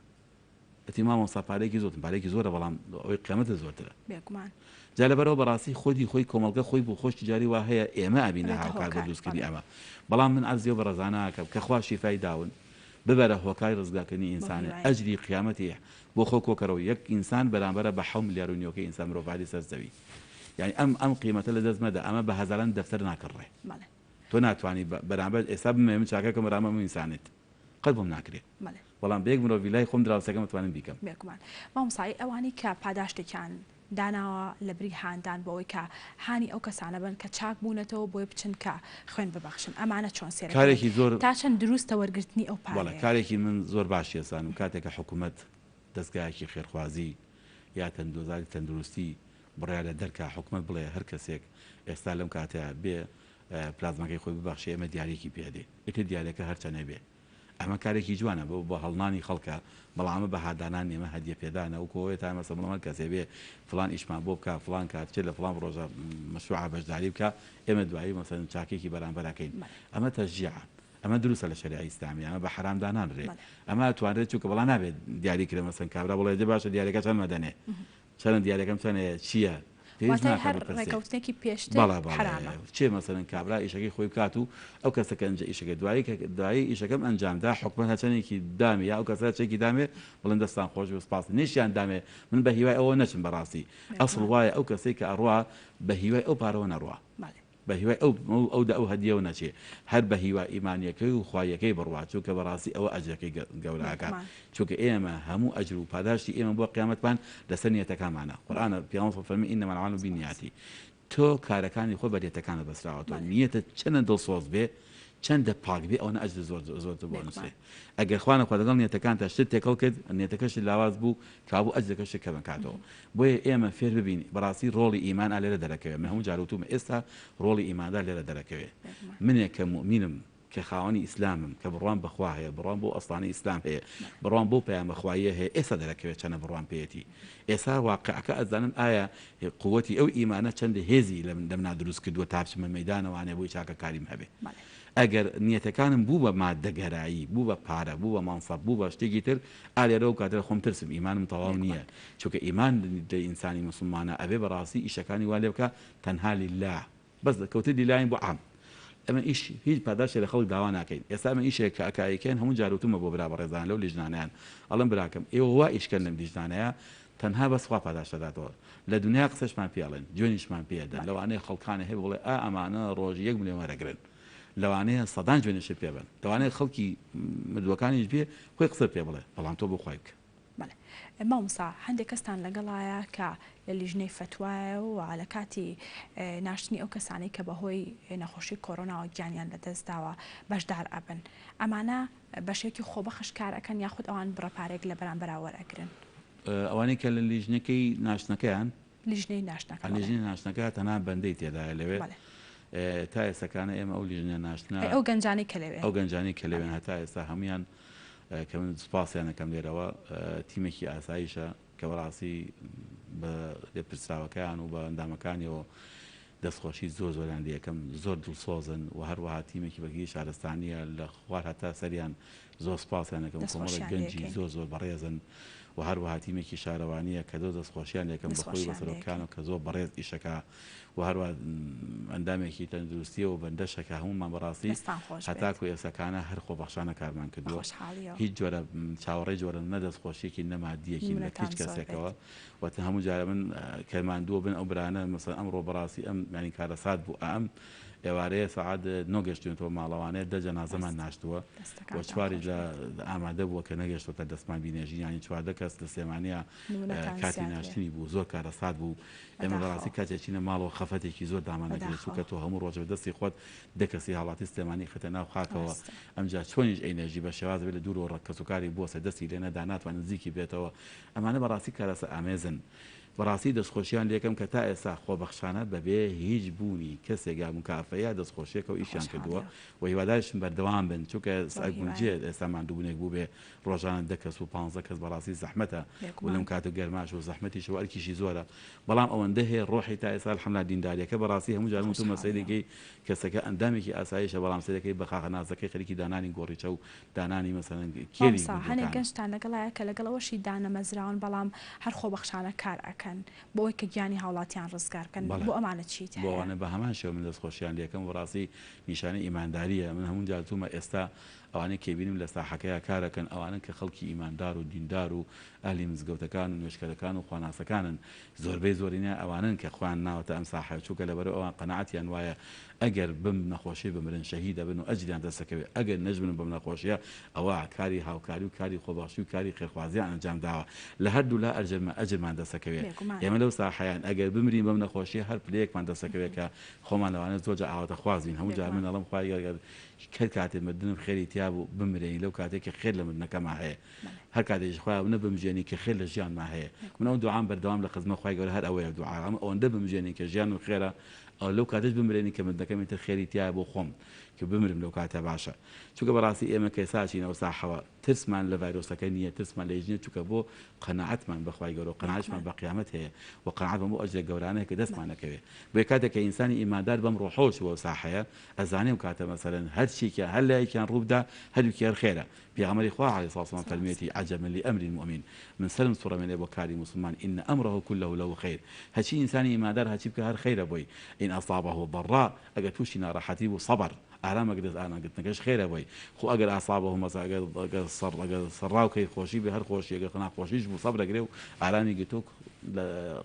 Speaker 7: ئەتی مامۆستا پارێکی زۆرتم پارێکی زۆرە بەڵام ئەوەی قیامەتە زۆرترە جا لەبەرەوە بەڕاستی خۆی کۆمەڵگە خۆی بۆ خۆش تجاری وا هەیە ئێمە ئەبینە هاوکار بە دروستکردنی ئەمە بەڵام من عەرزیە بە ڕەزانەکەم کە خوا شیفای داون ببەرە هۆکاری ڕزگاکردنی ئینسانە ئەجری قیامەتی بۆ خۆ کۆکەرەوە یەک ئینسان بەرامبەرە بە 7 ملیار و نیوەکەی ئینسان مرۆڤاری سەرزەوی یعنی ئەم قیمەتە لە دەست مەدە ئەمە بە هەزاران دەفتەر ناکڕێ تۆ ناتوانانی بەرامبەر ئێستا بمێ من چاکەکەم بەرامبەر ئینسانێت قەت بۆم ناکرێت بەڵام بەیەک مرۆڤی لای خۆم دراوسەکەم توانم بیکەم
Speaker 2: مامۆستا ئەوانی کە پاداشتێکیان داناوە لە بری هاندان بۆەوەی کە هانی ئەو کەسانە بن کە چاک بوونەتەوە بۆی بچن کە خوێن ببەخشن ئەمانە چۆن
Speaker 7: کارێکی زۆر
Speaker 2: تا چەند دروستە وەرگرتنی ئەو پارە
Speaker 7: کارێکی من زۆر باش ێسان و کاتێکە حکوومەت دەستگایەکی خێرخوازی یا تەندروستی بڕیارە دەرکا حکوومەت بڵێ هەر کەسێک ئێستا لەم کاتەیە بێ پلازمەکەی خۆی ببخشی ئەمە دیارێکی پێدێ ئێتە دیارەکە هەرچەنە بێ ئەمە کارێکی جوانە بە هەڵنانی خەڵکە بەڵامە بە هادانان نێمە هەدیە پێدانە و کۆی تا مەسە بڵەمە کەسێ بێ فلان ئیشمان بۆ بکە فلان کاتچێ لە فلان ڕۆژە مەشروع بەشداری بکە ئێمە دوایی مەسەن چاکێکی بەرامبەرەکەین ئەمە تەشجیعان ئەمە دروستە لە شەریعە ئیسلامی ئەمە بە حرامدانانرێ ئەمە توانرێت چووکە بەڵام نابێت دیاری کرێ مەسەن کابرا بڵێ دێ باشە دیارەکە چەند مەدەنێ چەند دیارەکەم چەندێ چییە
Speaker 2: ڕێکەوتێکی پێشتر
Speaker 7: چێ مەسەرن کابرا ئیشەکەی خۆی بکات و ئەو کەسەکە ئەنج ئیشەکە دوایی ئیشەکەم ئەنجامدا حکومت هەچەنێکی دامی یا ئەو کەسە چێکی دامێ بڵند دەستان خۆش و سپاس نیشیان دامێ من بە هیوای ئەوە نەچم بەڕاستی ئەسڵ وایە ئەو کەسێک کە ئەڕوا بە هیوای ئەو پارەوە نەڕوا بە هیوای ئەودا ئەو هەدیەوە نەچێ هەر بە هیوا ئیمانیەکەی و خوایەکەی بڕوا چووکە بەڕاستی ئەوە ئەجرەکەی گەوراکە چونکە ئێمە هەموو ئەجر و پاداشتی ئێمە بۆ قیامەتمان لەسەر نیەتەکانمانە قورئانە پیامبەر فەرمی ئینەمە الأعمال بالنیات تۆ کارەکانی خۆ بە نیەتەکانت بەسراوەتەوە نیەتە چەندە دڵسۆز بێ چەندە پاک بێ ئەوە ئەجر زۆر بۆ نووسێ ئەگەر خوانە خۆ لەگەڵ نیەتەکان تا شت تێکەڵ کرد نیەتەکەش لاواز بوو کابوو ئەجرەکەشت کە بنکاتەوە بۆیە ئێمە فێر ببین بەڕاستی ڕۆڵی ئیمان لێرە دەرەکەوێت من هەموو جاروتومە ئێستا ڕۆڵی ئیماندا لێرە دەرەکەوێت منێک کە مؤمنم کە خاوەنی ئیسلامم کە بڕوان بەخوا هەیە بڕوان بۆ ئەسڵانی ئیسلام هەیە بڕوان بۆ پەیامبەخواییە هەیە ئێستا دەرەکەوێت چەنە بڕوان پێێتی ئێستا واقعەکە ئەزانم ئایا قووەتی ئەو ئیمانە چەندە هێزی لە منا دروست کردووە تاپچمە مەیدانەوانێ بۆی چاکە کاریم هەبێ ئەگەر نیەتەکانم بوو بە مادەگەرایی بوو بە پارە بوو بە مانسەب بوو بە شتێکی تر ئالێرەوە کاتە خۆم ترسم ئیمانم تەواو نییە چونکە ئیمان ئینسانی مسلمانە ئەبێ بەڕاستی ئیشەکانی وا لێ بکە تەنها لله بەس کەوتە لیلاین بۆ عام ئەمە ئیش هیچ پاداشی لە خەڵک داوا ناکەین ئێستا ئەمە ئیشێک کە ئەکایکەن هەموو جاروتمە بۆ برا بەڕێزان لەو لیژنانیان ئەڵم براکەم ئێوە وا ئیشکەن لەم لیژنانەیە تەنها بەس خوا پاداش دەداتەوە لە دنیا قسەشمان پێڵێن جوێنیشمان پێدەن لەوانەیە خەڵکانە هەیە بڵێ ئەمانە ڕۆژی 1 ملیۆن وەرەگرن لەوانەیە سەدان جوێنش پێ بن دەوانێت خەڵکی مردووەکانیش بێ خۆی قسە پێ بڵێ بەڵام تۆ بۆ خوای بکە
Speaker 2: مامۆستا هەندێک کەستان لەگەڵایە کە لە لیژنەی فتوایە و لە کاتی ناشتنی ئەو کەسانی کە بەهۆی نەخۆشی کۆرۆناوە گیانیان لەدەستداوە بەشدار ئەبن ئەمانە بەشێکی خۆبەخش کارەکەن یاخود ئەوان بڕەپارێک لە بەرامبەر وەرەگرن
Speaker 7: ئەوانەی کە لە لیژنەکەی ناشتنەکەیان
Speaker 2: لیژنەی
Speaker 7: ناشتنەکە تەنها بەندەی تێدایە لەوێ تا ئێستاکانە ئێمە ئەو لیژنە ناشتنە
Speaker 2: ئەو گەنجانی کە لەوێ
Speaker 7: ئەو گەنجانی کە لەوێن هەتا ئێستا هەمویان کە من سوپاسیانەکەم لێرەوە تیمێکی ئاساییشە کە بەڕاستی بە لێپرسراوەکەیان و بە ئەندامەکانیەوە دەستخۆشی زۆریان لەکەم زۆر دڵسۆزن و هەروەها تیمێکی بەگی شارستانیە لە خوار هەتا سەریان زۆر سپاسیانەکەم کۆمەڵە گەنجی زۆر بەڕێزن و هەروەها تیمێکی شارەوانیە کە زۆر دەستخۆشیان لەکەم بەخۆی بەسەرۆکانە کە زۆر بەڕێز ئیشەکە و هەروە ئەندامێکی تەندروستیە و بەندەشەکە هەمومان بەڕاستی هەتاکو ئێسەکانە هەر خۆبەخشانە کارمان کردووە هیچ جۆرە چاوەڕێ جۆرە نەدەستخۆشیێکی نەمادیەکی لە هیچ کەسێکەوە وەتە هەموو جارە من کەماندووە بن ئەو برانە مەسەڵەن ئەمڕۆ بەڕاستی ئەم ینی کارە سات بوو ئەم ئێوارەیە سەعات 9 گەشتوێتەوە ماڵەوانەیە 10 جەنازەمان ناشتووە و چواری لە ئامادە بووە کە نەگەشتوتە دەستمان بینێژی ینی 14 کەس لە سێمانەیە کاتی ناشتنی بوو زۆر کارە سات بوو ئێمە بەڕاستی کاتێکینە ماڵەوە خەفەتێکی زۆر دامانەگرێت چووکە تۆ هەموو ڕۆژ بە دەستی خۆت دەکەسی هاڵاتی سلێمانی خەتە ناو خاکەوە ئەمجا چۆنیش ئەینەژی بە شێواز بێت لە دوورەوە کەسوکاری بۆسە دەستی لێ نەدا ناتوان نزیکی بێتەوە ئەمانە بەڕاستی کارەسە ئامێزن بەڕاستی دەستخۆشیان لێکم کە تا ئێستا خۆبەخشانە بەبێ هیچ بوونی کەسێکا مکافەیە دەستخۆشیەکە و ئیشیان کردووە و هیوادارشم بەردەوام بن چونکە ئەگونجێت ئێستا ماندووبوونێک بوو بێ ڕۆژانە 10 کەس و 15 کەس بەڕاستی زەحمەتە و لەم کاتە گەرماش و زەحمەتیش و ئەرکیشی زۆرە بەڵام ئەوەندە هەیە ڕۆحی تا ئێستا الحەمدوللا دینداریەکە بەڕاستی هەموو جار تو مەسەیدێکی کەسەکە ئەندامێکی ئاساییشە بەڵام سەرەکەی بە خاخە نازەکەی خەریکی دانانی گۆڕیچە و دانانی مەسەڵەن کێری
Speaker 2: هەنێک گەنجتان لەگەڵایە کە لەگەڵەوەشی دانەمەزراون بەڵام هەر خۆبەخشانە کار ئەکەن بۆی کە گیانی هاوڵاتیان ڕزگارکەن بۆ ئەمانە چیت
Speaker 7: بۆوانە بە هەمان شێوە من دەستخۆشیان لێکەم بەڕاستی نیشانە ئیمانداریە من هەموو جاتومە ئێستا ئەوانەی کێبینیم لە ساحەکەیە کارەکەن ئەوانە کە خەڵکی ئیماندار و دیندار و ئاهلی مزگەوتەکان و نوێشکەرەکان و خواناسەکانن زۆربەی زۆرینە ئەوانن کە خوان ناوەتە ئەم ساحە چووکە لەبەرەوە ئەوان قەنەعەتیان وایە ئەگەر بم نەخۆشی بمرن شەهید دەبن و ئەجریان دەستەکەوێت ئەگەر نەژبن بم نەخۆشیە ئەوە کاری هاوکاری و کاری خۆبەخشی و کاری خێرخوازیان ئەنجام داوە لە هەردوو لا ئەجرمان دەستەکەوێت ئێمە لەو ساحەیان ئەگەر بمرین بم نەخۆشیە هەر پلەیەکمان دەستەکەوێت کە خۆمان لەوانە زۆرجە ئاواتە خوازین هەموو جار من ئەڵم خوای کاتێ مردنم خێری تیا بوو بمرێنی لەو کاتێک کە خێر لە مردنەکەما هەیە هەر کاتێک خۆیان نە بمژێنی کە خێر لە ژیانمان هەیە من ئەو دوعام بەردەوام لە خزمە خۆی گەورە هەر ئەوەیە دوعام ئەوەندە بمژێنی کە ژیان و خێرە ئەو لەو کاتش بمرێنی کە مندەکەمی تر خێری تایە بۆ خۆم کە بمرم لەو کاتە باشە چونکە بەڕاستی ئێمە کەساچینەوە ساحەوە ترسمان لە ڤایرۆسەکە نییە ترسمان لە ژنیە چونکە بۆ قەناعەتمان بەخوای گەورە و قەناعەتمان بە قیامەت هەیە و قەناعەتمان بۆ ئەجرە گەورانەیە کە دەستمان نەکەوێت بۆ کاتێک کە ئینسانی ئیماندار بەم ڕۆحەوەش بۆ ساحەیە ئەزانێ کاتە مەسەرەن هەر چیکە هەر لایەکیان ڕووبدا هەردووکی هەر خێرە پیغمبر خوا عليه الصلاة والسلام فرميتي عجبا لأمر المؤمن من سلم صورة من أبو كاري مسلمان إن أمره كله له خير هالشي إنساني ما دار هالشي بكهر خير أبوي إن أصابه ضراء أجتوشنا راحتي وصبر أرام أقدر أنا قلت نكش خير أبوي خو أقدر أصابه مثلا أقدر صراو كي خوشي بهر خوشي أقدر خنا خوشيش بصبر أقدر أرامي قلتوك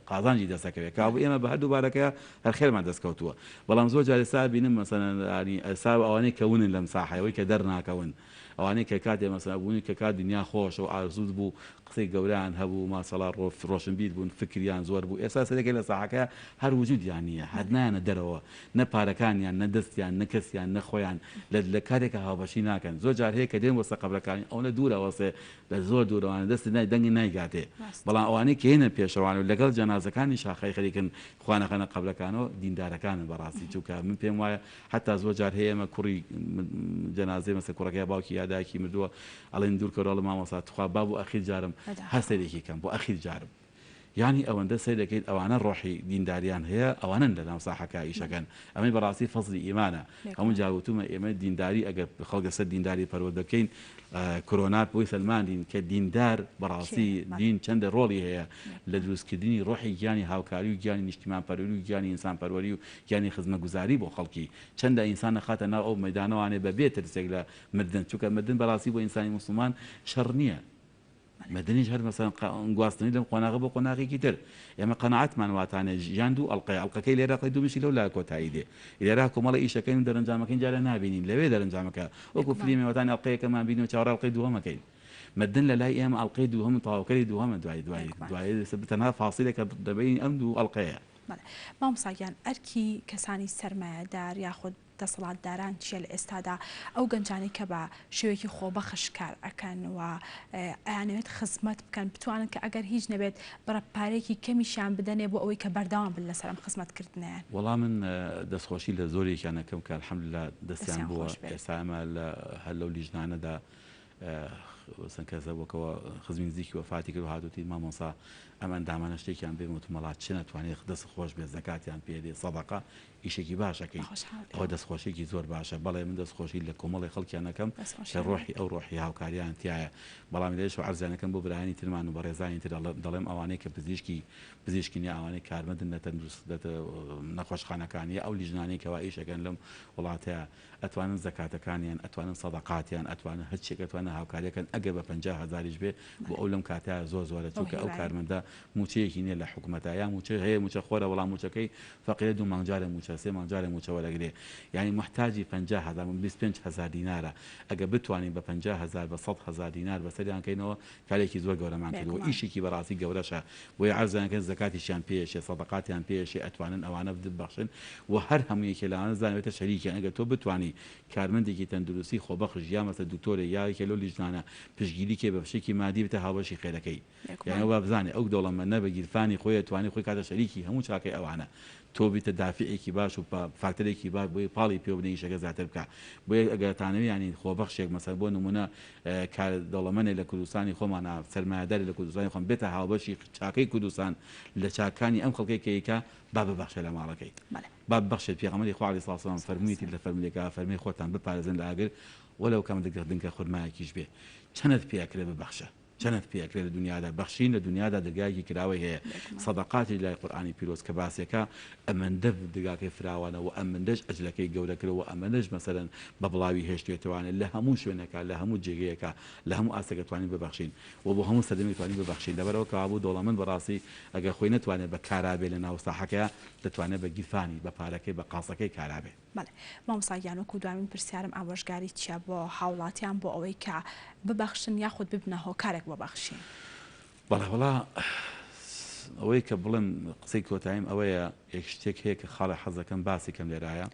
Speaker 7: قازانجي دەسەکەوێت کابوو ئێمە بە هەردوو بارەکە هەر خێرمان دەستکەوتووە بەڵام زۆر جارێ سا بینم مەسەلەن ینی ئەسا ئەوانەی کەونن لەم ساحەیەوەی کە دەرناکەون ئەوانەی کە کاتێ مەسەلا بوونی کە کات دنیا خۆش و ئارزوود بوو قسەی گەورەیان هەبوو ماسەڵا ڕۆشنبیر بوون فکریان زۆر بوو ئێستا سەرەکەی لە ساحەکە هەر وجودیان نییە هەر نایەنە دەرەوە نە پارەکانیان نە دەستیان نە کەسیان نە خۆیان لە کارێکە هاوبەشی ناکەن زۆر جار هەیە کە دێن وەسە قەبرەکانی ئەوە دوورەوەسێ لە زۆر دوورەوانە دەستی نای دەنگی نایگاتێ بەڵام ئەوانەی کە هێنە پێشەوان و لەگەڵ جەنازەکانی شاخەی خەریکن خوانەخەنە قەبرەکانەوە دیندارەکانن بەڕاستی چونکە من پێم وایە حتا زۆر جار هەیە ئێمە کوڕی جەنازەی مەسە کوڕەکەی باوکی یا دایکی مردووە ئەڵێن دوور کەڕۆڵە مامۆستا تخوا با بۆ ئەخیر جارم هەستێکی کەم بۆ ئەخیر جارم يعني ئەوەندە سەیر دەکەیت ئەوانە ڕۆحی دینداریان هەیە ئەوانن لە ناو ساحەکە ئیشەکەن ئەمەی بەڕاستی فەزلی ئیمانە هەموو جاوتومە ئێمە دینداری ئەگەر خەڵکە سەر دینداری پەروە دەکەین کۆرۆنا بۆی سلماندین کە دیندار بەڕاستی دین چەندە ڕۆڵی هەیە لە دروستکردنی ڕۆحی گیانی هاوکاری و گیانی نیشتیمان پەروەری و گیانی ئینسان پەروەری و گیانی خزمەتگوزاری بۆ خەڵکی چەندە ئینسان نەخاتە ناو ئەو مەیدانەوانێ بەبێ ترسێک لە مردن چونکە مردن بەڕاستی بۆ ئینسانی موسڵمان شەڕ نییە مدنيش هر مثلا گواستنی لەم قۆناغە بۆ قۆناغێکی تر ئێمە قەناعەتمان واتانە ژیان دوو ئەڵلقەکەی لێرە قەی دوو مشی لەو لا کۆتایی دێ لێرا کۆمەڵی ئیشەکەین دەرەنجامەکەین جارە نابینین لەوێ دەرەنجامەکە وەکو فیلمێوەتانی ئەڵلقەیەکەمان بینی و چاوەڕا ئەڵلقەی دووەمەکەین مدن لە لای ئێمە ئەڵلقەی دووهەم تەواوکەری دووهەمە دوای تەنها فاسیلێکە دەبین ئەم دوو ئەڵلقەیە
Speaker 2: مامۆستاگیان ئەرکی کەسانی سەرمایەدار یاخود دەسەڵاتداران چیە لە ئێستادا ئەو گەنجانی کە بە شێوەیەکی خۆبەخش کار ئەکەن و ئەیانەوێت خزمەت بکەن بتوانن کە ئەگەر هیچ نەبێت بەڕەپارێکی کەمیشیان بدەنێ بۆ ئەوەی کە بەردەوام بن لەسەر ئەم خزمەتکردنیان
Speaker 7: وەڵام من دەستخۆشی لە زۆرێکیانەکەم کە الحەمدولله دەستیان بووە ئێستا ئەمە هەر لەو لیژنانەدا سنکەزەوەکەوە خزمی نزیکی وەفاتی کرد و هاتووتی مامۆسا ئەم ئەندامانە شتێکیان بێ وتمەڵات چ نەتوانێت دەست خۆش بێ زەکاتیان پێدێ سەدەقە ئیشێکی باشەکەی ئەوە دەستخۆشێکی زۆر باشە بەڵێ من دەستخۆشی لە کۆمەڵی خەڵکیانەکەم کە ڕۆحی ئەو ڕۆحی هاوکاریان تایە بەڵام لێش و عەرزیانەکەم بۆ برایانی ترمان و بەڕێزانی تر دەڵێم ئەوانەی کە پزیشکی نیە ئەوانەی کارمەندن لە نەخۆشخانەکانی ئەو لیژنانەی کەوا ئیشەکەن لەم وڵاتەیە ئەتوانن زەکاتەکانیان ئەتوانن سەدەقاتیان ئەتوانن هەرچێک ئەتوانن هاوکاریەکەن ئەگەر بە 50,000 بێ بۆ ئەو لەم کاتەیە زۆر زۆرە چونکە ئەو کارمەندە موچەیەکی نییە لە حکوومەتە یا موچە هەیە موچە خۆرە وەڵام موچەکەی فەقیرە دوو مانگجارە موچە سێ مانگجارە موچە وەرەگرێ یعنی محتاجی 50,000 25,000 دینارە ئەگە بتوانین بە 50,000 بە 100,000 دینار بەسەریان کەینەوە کارێکی زۆر گەورەمان کردەوە ئیشێکی بەڕاستی گەورەشە بۆیە عەرزیانەکە زەکاتیشیان پێشێ سەدەقاتیان پێشێ ئەتوانن ئەوانە ببەخشن و هەر هەموویەکێ لەوانە زانوێتە شەریکیان ئەگەر تۆ بتوانی کارمەندێکی تەندروستی خۆبەخش یا مەسە دوکتۆرە یا یەکێ لەو لیژنانە پشتگیری کێ بە بشێکی مادی بتە هاوبەشی خێرەکەی یعنی وا بزانێ ئەو دەوڵەمەندە بە گیرفانی خۆی توانی خۆی کاتە شەریکی هەموو چاکەی ئەوانە تۆ بیتە دافعێکی باش و فاکتەرێکی باش بۆی پاڵی پێ بنی شەکە زیاتر بکە بۆیە ئەگەرتانەوە ینی خۆبەخشێک مەسەر بۆ نمونە کار دەوڵەمەندێک لە کوردستانی خۆمانە سەرمایه‌داری لە کوردستانی خۆم بێتە هاوبەشی چاکەی کوردستان لە چاکانی ئەم خەڵکەی کەیکە با ببەخشێ لە ماڵەکەی با ببەخشێت پێغەمبەری خوا عەلەیهی سڵاتو وسەلام فەرموویەتی لە فەرمودێکە فەرمی خۆتان بپارێزن لە ئاگر وەلەو کەم دەنگە خورمایەکیش بێ چەندت پێکرێ ببەخشە چەند پێکرێت لە دنیادا بەخشین لە دنیادا دەرگایەکی کراوەی هەیە سەدەقاتی لای قورئانی پیرۆز کە باسێکە ئەمەندە دەرگاکەی فراوانەوە ئەمەندەش ئەجلەکەی گەورەکرەوە ئەمەندەش مەسەلەن بە بڵاوی هێشتوێتوانێت لە هەموو شوێنەکە لە هەموو جێگەیەکە لە هەموو ئاستەکە توانین ببەخشین و بۆ هەموو سەردەمی توانین ببەخشین لەبەرەوە کەوابوو دەوڵەمەند بەڕاستی ئەگەر خۆی نەتوانێت بە کارابێ لە ناو ساحەکەیە دەتوانێت بە گیرفانی بە پارەکەی بە قاسەکەی کارابێ
Speaker 2: مامۆستاگیان وەکو دوامین پرسیارم ئامۆژگاری چیە بۆ هاوڵاتیان بۆ ئەوەی کە ببەخشن یاخود ببنە هۆکارێک ببەخشین
Speaker 7: بەڵێ ئەوەی کە بڵێم قسەی کۆتاییم ئەوەیە یەک شتێک هەیە کە خاڵی حەزەکەم باسی کەم لێرایە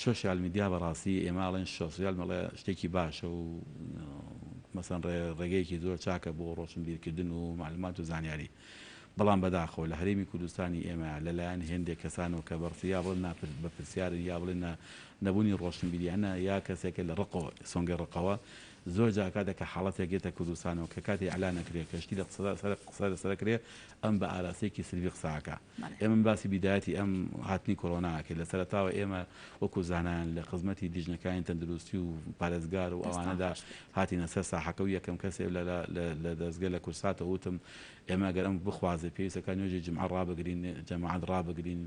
Speaker 7: سۆشیال میدیا بەڕاستی ئێماڵێن سۆسیال مەڵێ شتێکی باشە و مەسەن ڕێگەیەکی زۆر چاکە بۆ ڕۆشنبیرکردن و معلومات و زانیاری بەڵام بەداخەوە لە هەرێمی کوردستانی ئێمە لەلایەن هێندێک کەسانەوە کە بەڕسیا بڵن بە پرسیارن یا بڵێن نەبوونی ڕۆشنبیریانە یا کەسێکە لە ڕقەوە سۆنگە ڕقەوە زۆر جاکاتە کە حاڵەتێک گێتە کوردستانەوە کە کاتی ئەعلان نەکرێت کەشتی لە قسە سەرکرێ ئەم بە ئاراسێکی سروی قساکە ئێمە باسی بیدایەتی ئەم هاتنی کۆرۆناکە لە سەرتاوە ئێمە وەکو زانایان لە خزمەتی دیژنەکانی تەندروستی و پارێزگار و ئەوانەدا هاتینە سەر ساحەکە و یەکەم کەسێ لە دەستگە لە کورساتە وتم ئێمە گەرم بخوازێ پێویستەکان نوێژی جمعە ڕابگرین جەماعەت ڕابگرین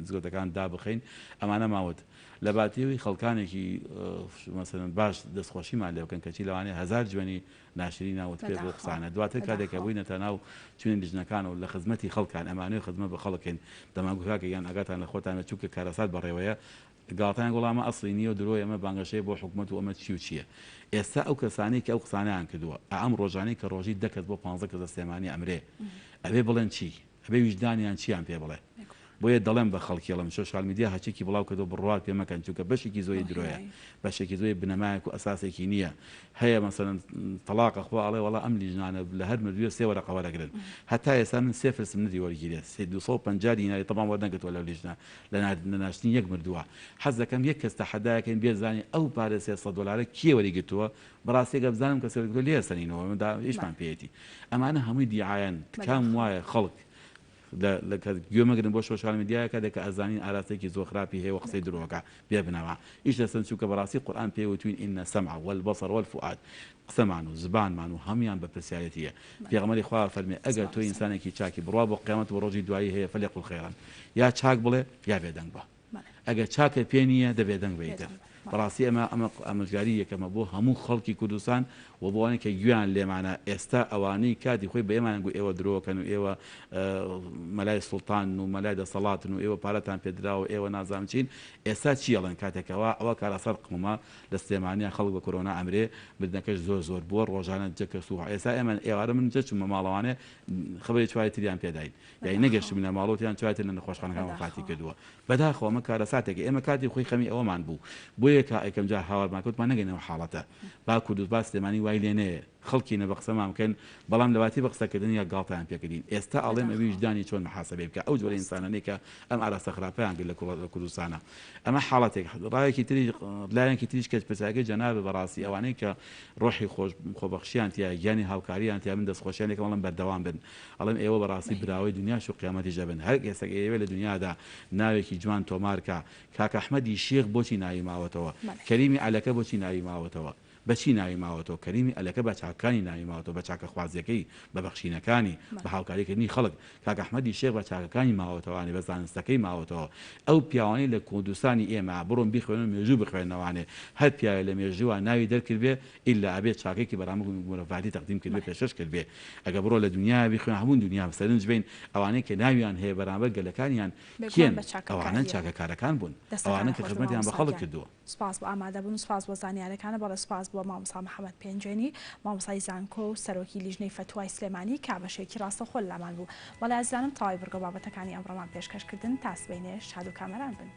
Speaker 7: زگۆتەکان دابخەین ئەمانە ماوت لە باتیەوەی خەڵکانێکی مەسەڵەن باش دەستخۆشیمان لێ بکەن کەچی لەوانەیە هەزار جوێنی ناشری ناوت پێ بۆ قسانە دواتر کاتێکە بووینەتە ناو چونین لیژنەکان و لە خزمەتی خەڵکان ئەمانەوەی خزمەت بە خەڵکن دەماگوکاکە یان ئاگاتان لە خۆتانە چووکە کارەسات بەڕێوەیە گاڵتان گوڵامە ئەسڵی نییە و درۆی ئەمە بانگەشەیە بۆ حکوومەت و ئەمە چی و چییە ئێستا ئەو کەسانی کە ئەو قسانیان کردووە ئەم ڕۆژانەی کە ڕۆژی دەکەت بۆ 15 کەس سلێمانی ئەمرێ ئەبێ بڵێن چی ئەبێ ویژدانیان چیان پێ بڵێ بۆیە دەڵێن بە خەڵکیڵم سوشال میدیا هەچێکی بڵاو کردو بڕات پێ مەکەن چونکە بەشێکی زۆری درۆیە بەشێکی زۆی بنەمایەک و ئەساسێکی نییە هەیە مەسەڵەن تەلاقە خوا ئەڵێ وەڵا ئەم لیژنانە لە هەر مردووە سێ وەرەقە وەرەگرن هەتا ئێستا من سێ فرسم ندی وەرگیرێت 250 دیناری تەمام وەرنەگرتووە لەو لیژنە لە ناشتنی یەک مردووە حەز دەکەم یەک کەس تەحەدایەکەن بێزانانی ئەو پارە 300 دلار کێ وەریگرتووە بەڕاستێکە بزانم کە سەرگرتووە لێ سەرینەوە دا هیچمان پێێتی ئەمانە هەمووی دیعایەن کام وایە خەڵک گوێمەگرن بۆ سوشال میدیایەکە دەکە ئەزانین ئاراسێکی زۆر خراپی هەیە و قسەی درۆکە بێ بنەوە ئیش لەسەر چووکە بەڕاستی قورئان پێوتوین ئینە سەمع والبەصر والفؤاد قسەمان و زبانمان و هەمویان بە پرسیارەتیە پێغەمبەری خوا فەرمێ ئەگەر تۆ ئینسانێکی چاکی بڕوا بۆ قیامەت و ڕۆژی دوایی هەیە فەلیقل خەیران یا چاک بڵێ یا بێدەنگ بە ئەگەر چاکە پێ نییە دەبێدەنگ بێتە بەڕاستی ئەمە ئەمەژگاری یەکەمە بۆ هەموو خەڵکی کوردستان و بۆوانێک کە گویان لێمانە ئێستا ئەوانەی کاتی خۆی بە ئێمانگو ئێوە درۆکەن و ئێوە مەلای سوڵتان و مەلای دەسەڵاتن و ئێوە پارەتان پێدراوە ئێوە نازانم چین ئێستا چیەڵێن کاتێکەوە ئەوە کارەسەر قمە لە سلێمانیا خەڵک بە کۆرۆنا ئەمرێ بردنەکەش زۆر زۆر بووە ڕۆژانە جەکە سووع ئێستا ئێمە ئێوارە من جە چوومە ماڵەوانێ خبری چوای تریان پێداین یعنی نەگەشت منە ماڵۆتیان چوایتر لە نەخۆشخانەکان وفاتی کردووە بەداخەوە ئەمە کارەساتێکە ئێمە کاتی خۆی خەمی ئەوەمان بوو بۆیە کە ئەکەم جا هاوارماکەوتمان نەگەنەوە حاڵەتە با کوردوس با سلێمانی وای لێنەیە خەڵکی نە بە قسەمان بکەن بەڵام لەواتی بە قسەکردن یا گاڵتەیان پێکردین ئێستا ئەڵێم ئەوی وجدانی چۆن محاسبەی بکە ئەو جۆرە ئینسانانەی کە ئەم ئاراسە خراپەیان کرد لە کوردستانە ئەمە حاڵەتێک ڕایەکی تری لایەنکی تریش کەس پرسیارەکەی جەنابە بەڕاستی ئەوانەی کە ڕۆحی خۆبەخشیان تیا گیانی هاوکاریان تیا من دەستخۆشیانێکە بەڵام بەردەوام بن ئەڵێم ئێوە بەڕاستی براوەی دنیاش و قیامەتی جەبن هەر کەسێک ئێوە لە دنیادا ناوێکی جوان تۆمارکە کاکە ئەحمەدی شێخ بۆچی ناوی ماوەتەوە کەریمی عەلەکە بۆچی ناوی ماوەتەوە بەچی ناوی ماوەتەوە کەریمی ئەلەکە بە چاکانی ناوی ماوەتەوە بە چاکە خوازیەکەی بە بەخشینەکانی بە هاوکاریکردنی خەڵک کاکە ئەحمەدی شێخ بە چاکەکانی ماوەتەوانی بە زانستەکەی ماوەتەوە ئەو پیاوانی لە کوردستانی ئێمە بڕۆن بیخوێنن مێژوو بخوێنەوانێ هەر پیاوە لە مێژووە ناوی دەرکرد بێ ئیلا ئەبێت چاکێکی بەرامە مرۆڤاتی تەقدیم کرد بێ پێشەش کرد بێ ئەگە بڕۆ لە دنیا بیخوێن هەموو دنیا بەسەرنج بین ئەوانەی کە ناویان هەیە بەرامبەر گەلەکانیان کێن ئەوانە چاکەکارەکان بوون ئەوانە کە خزمەتیان بە خەڵک کردووە
Speaker 2: سپاس بۆ ئامادەبوون سپاس بۆ زانیاریەکانە بەڵێ سپاس بۆ مامۆستا محەممەد پێنجێنی مامۆستای زانکۆ و سەرۆکی لیژنەی فتوای سلێمانی کابەشێکی ڕاستەخۆ لامان بوو بەڵێ ئازانم تاوای بڕگە بابەتەکانی ئەمڕۆمان پێشکەشکردن تاسبینێ شاد و کامەران بن.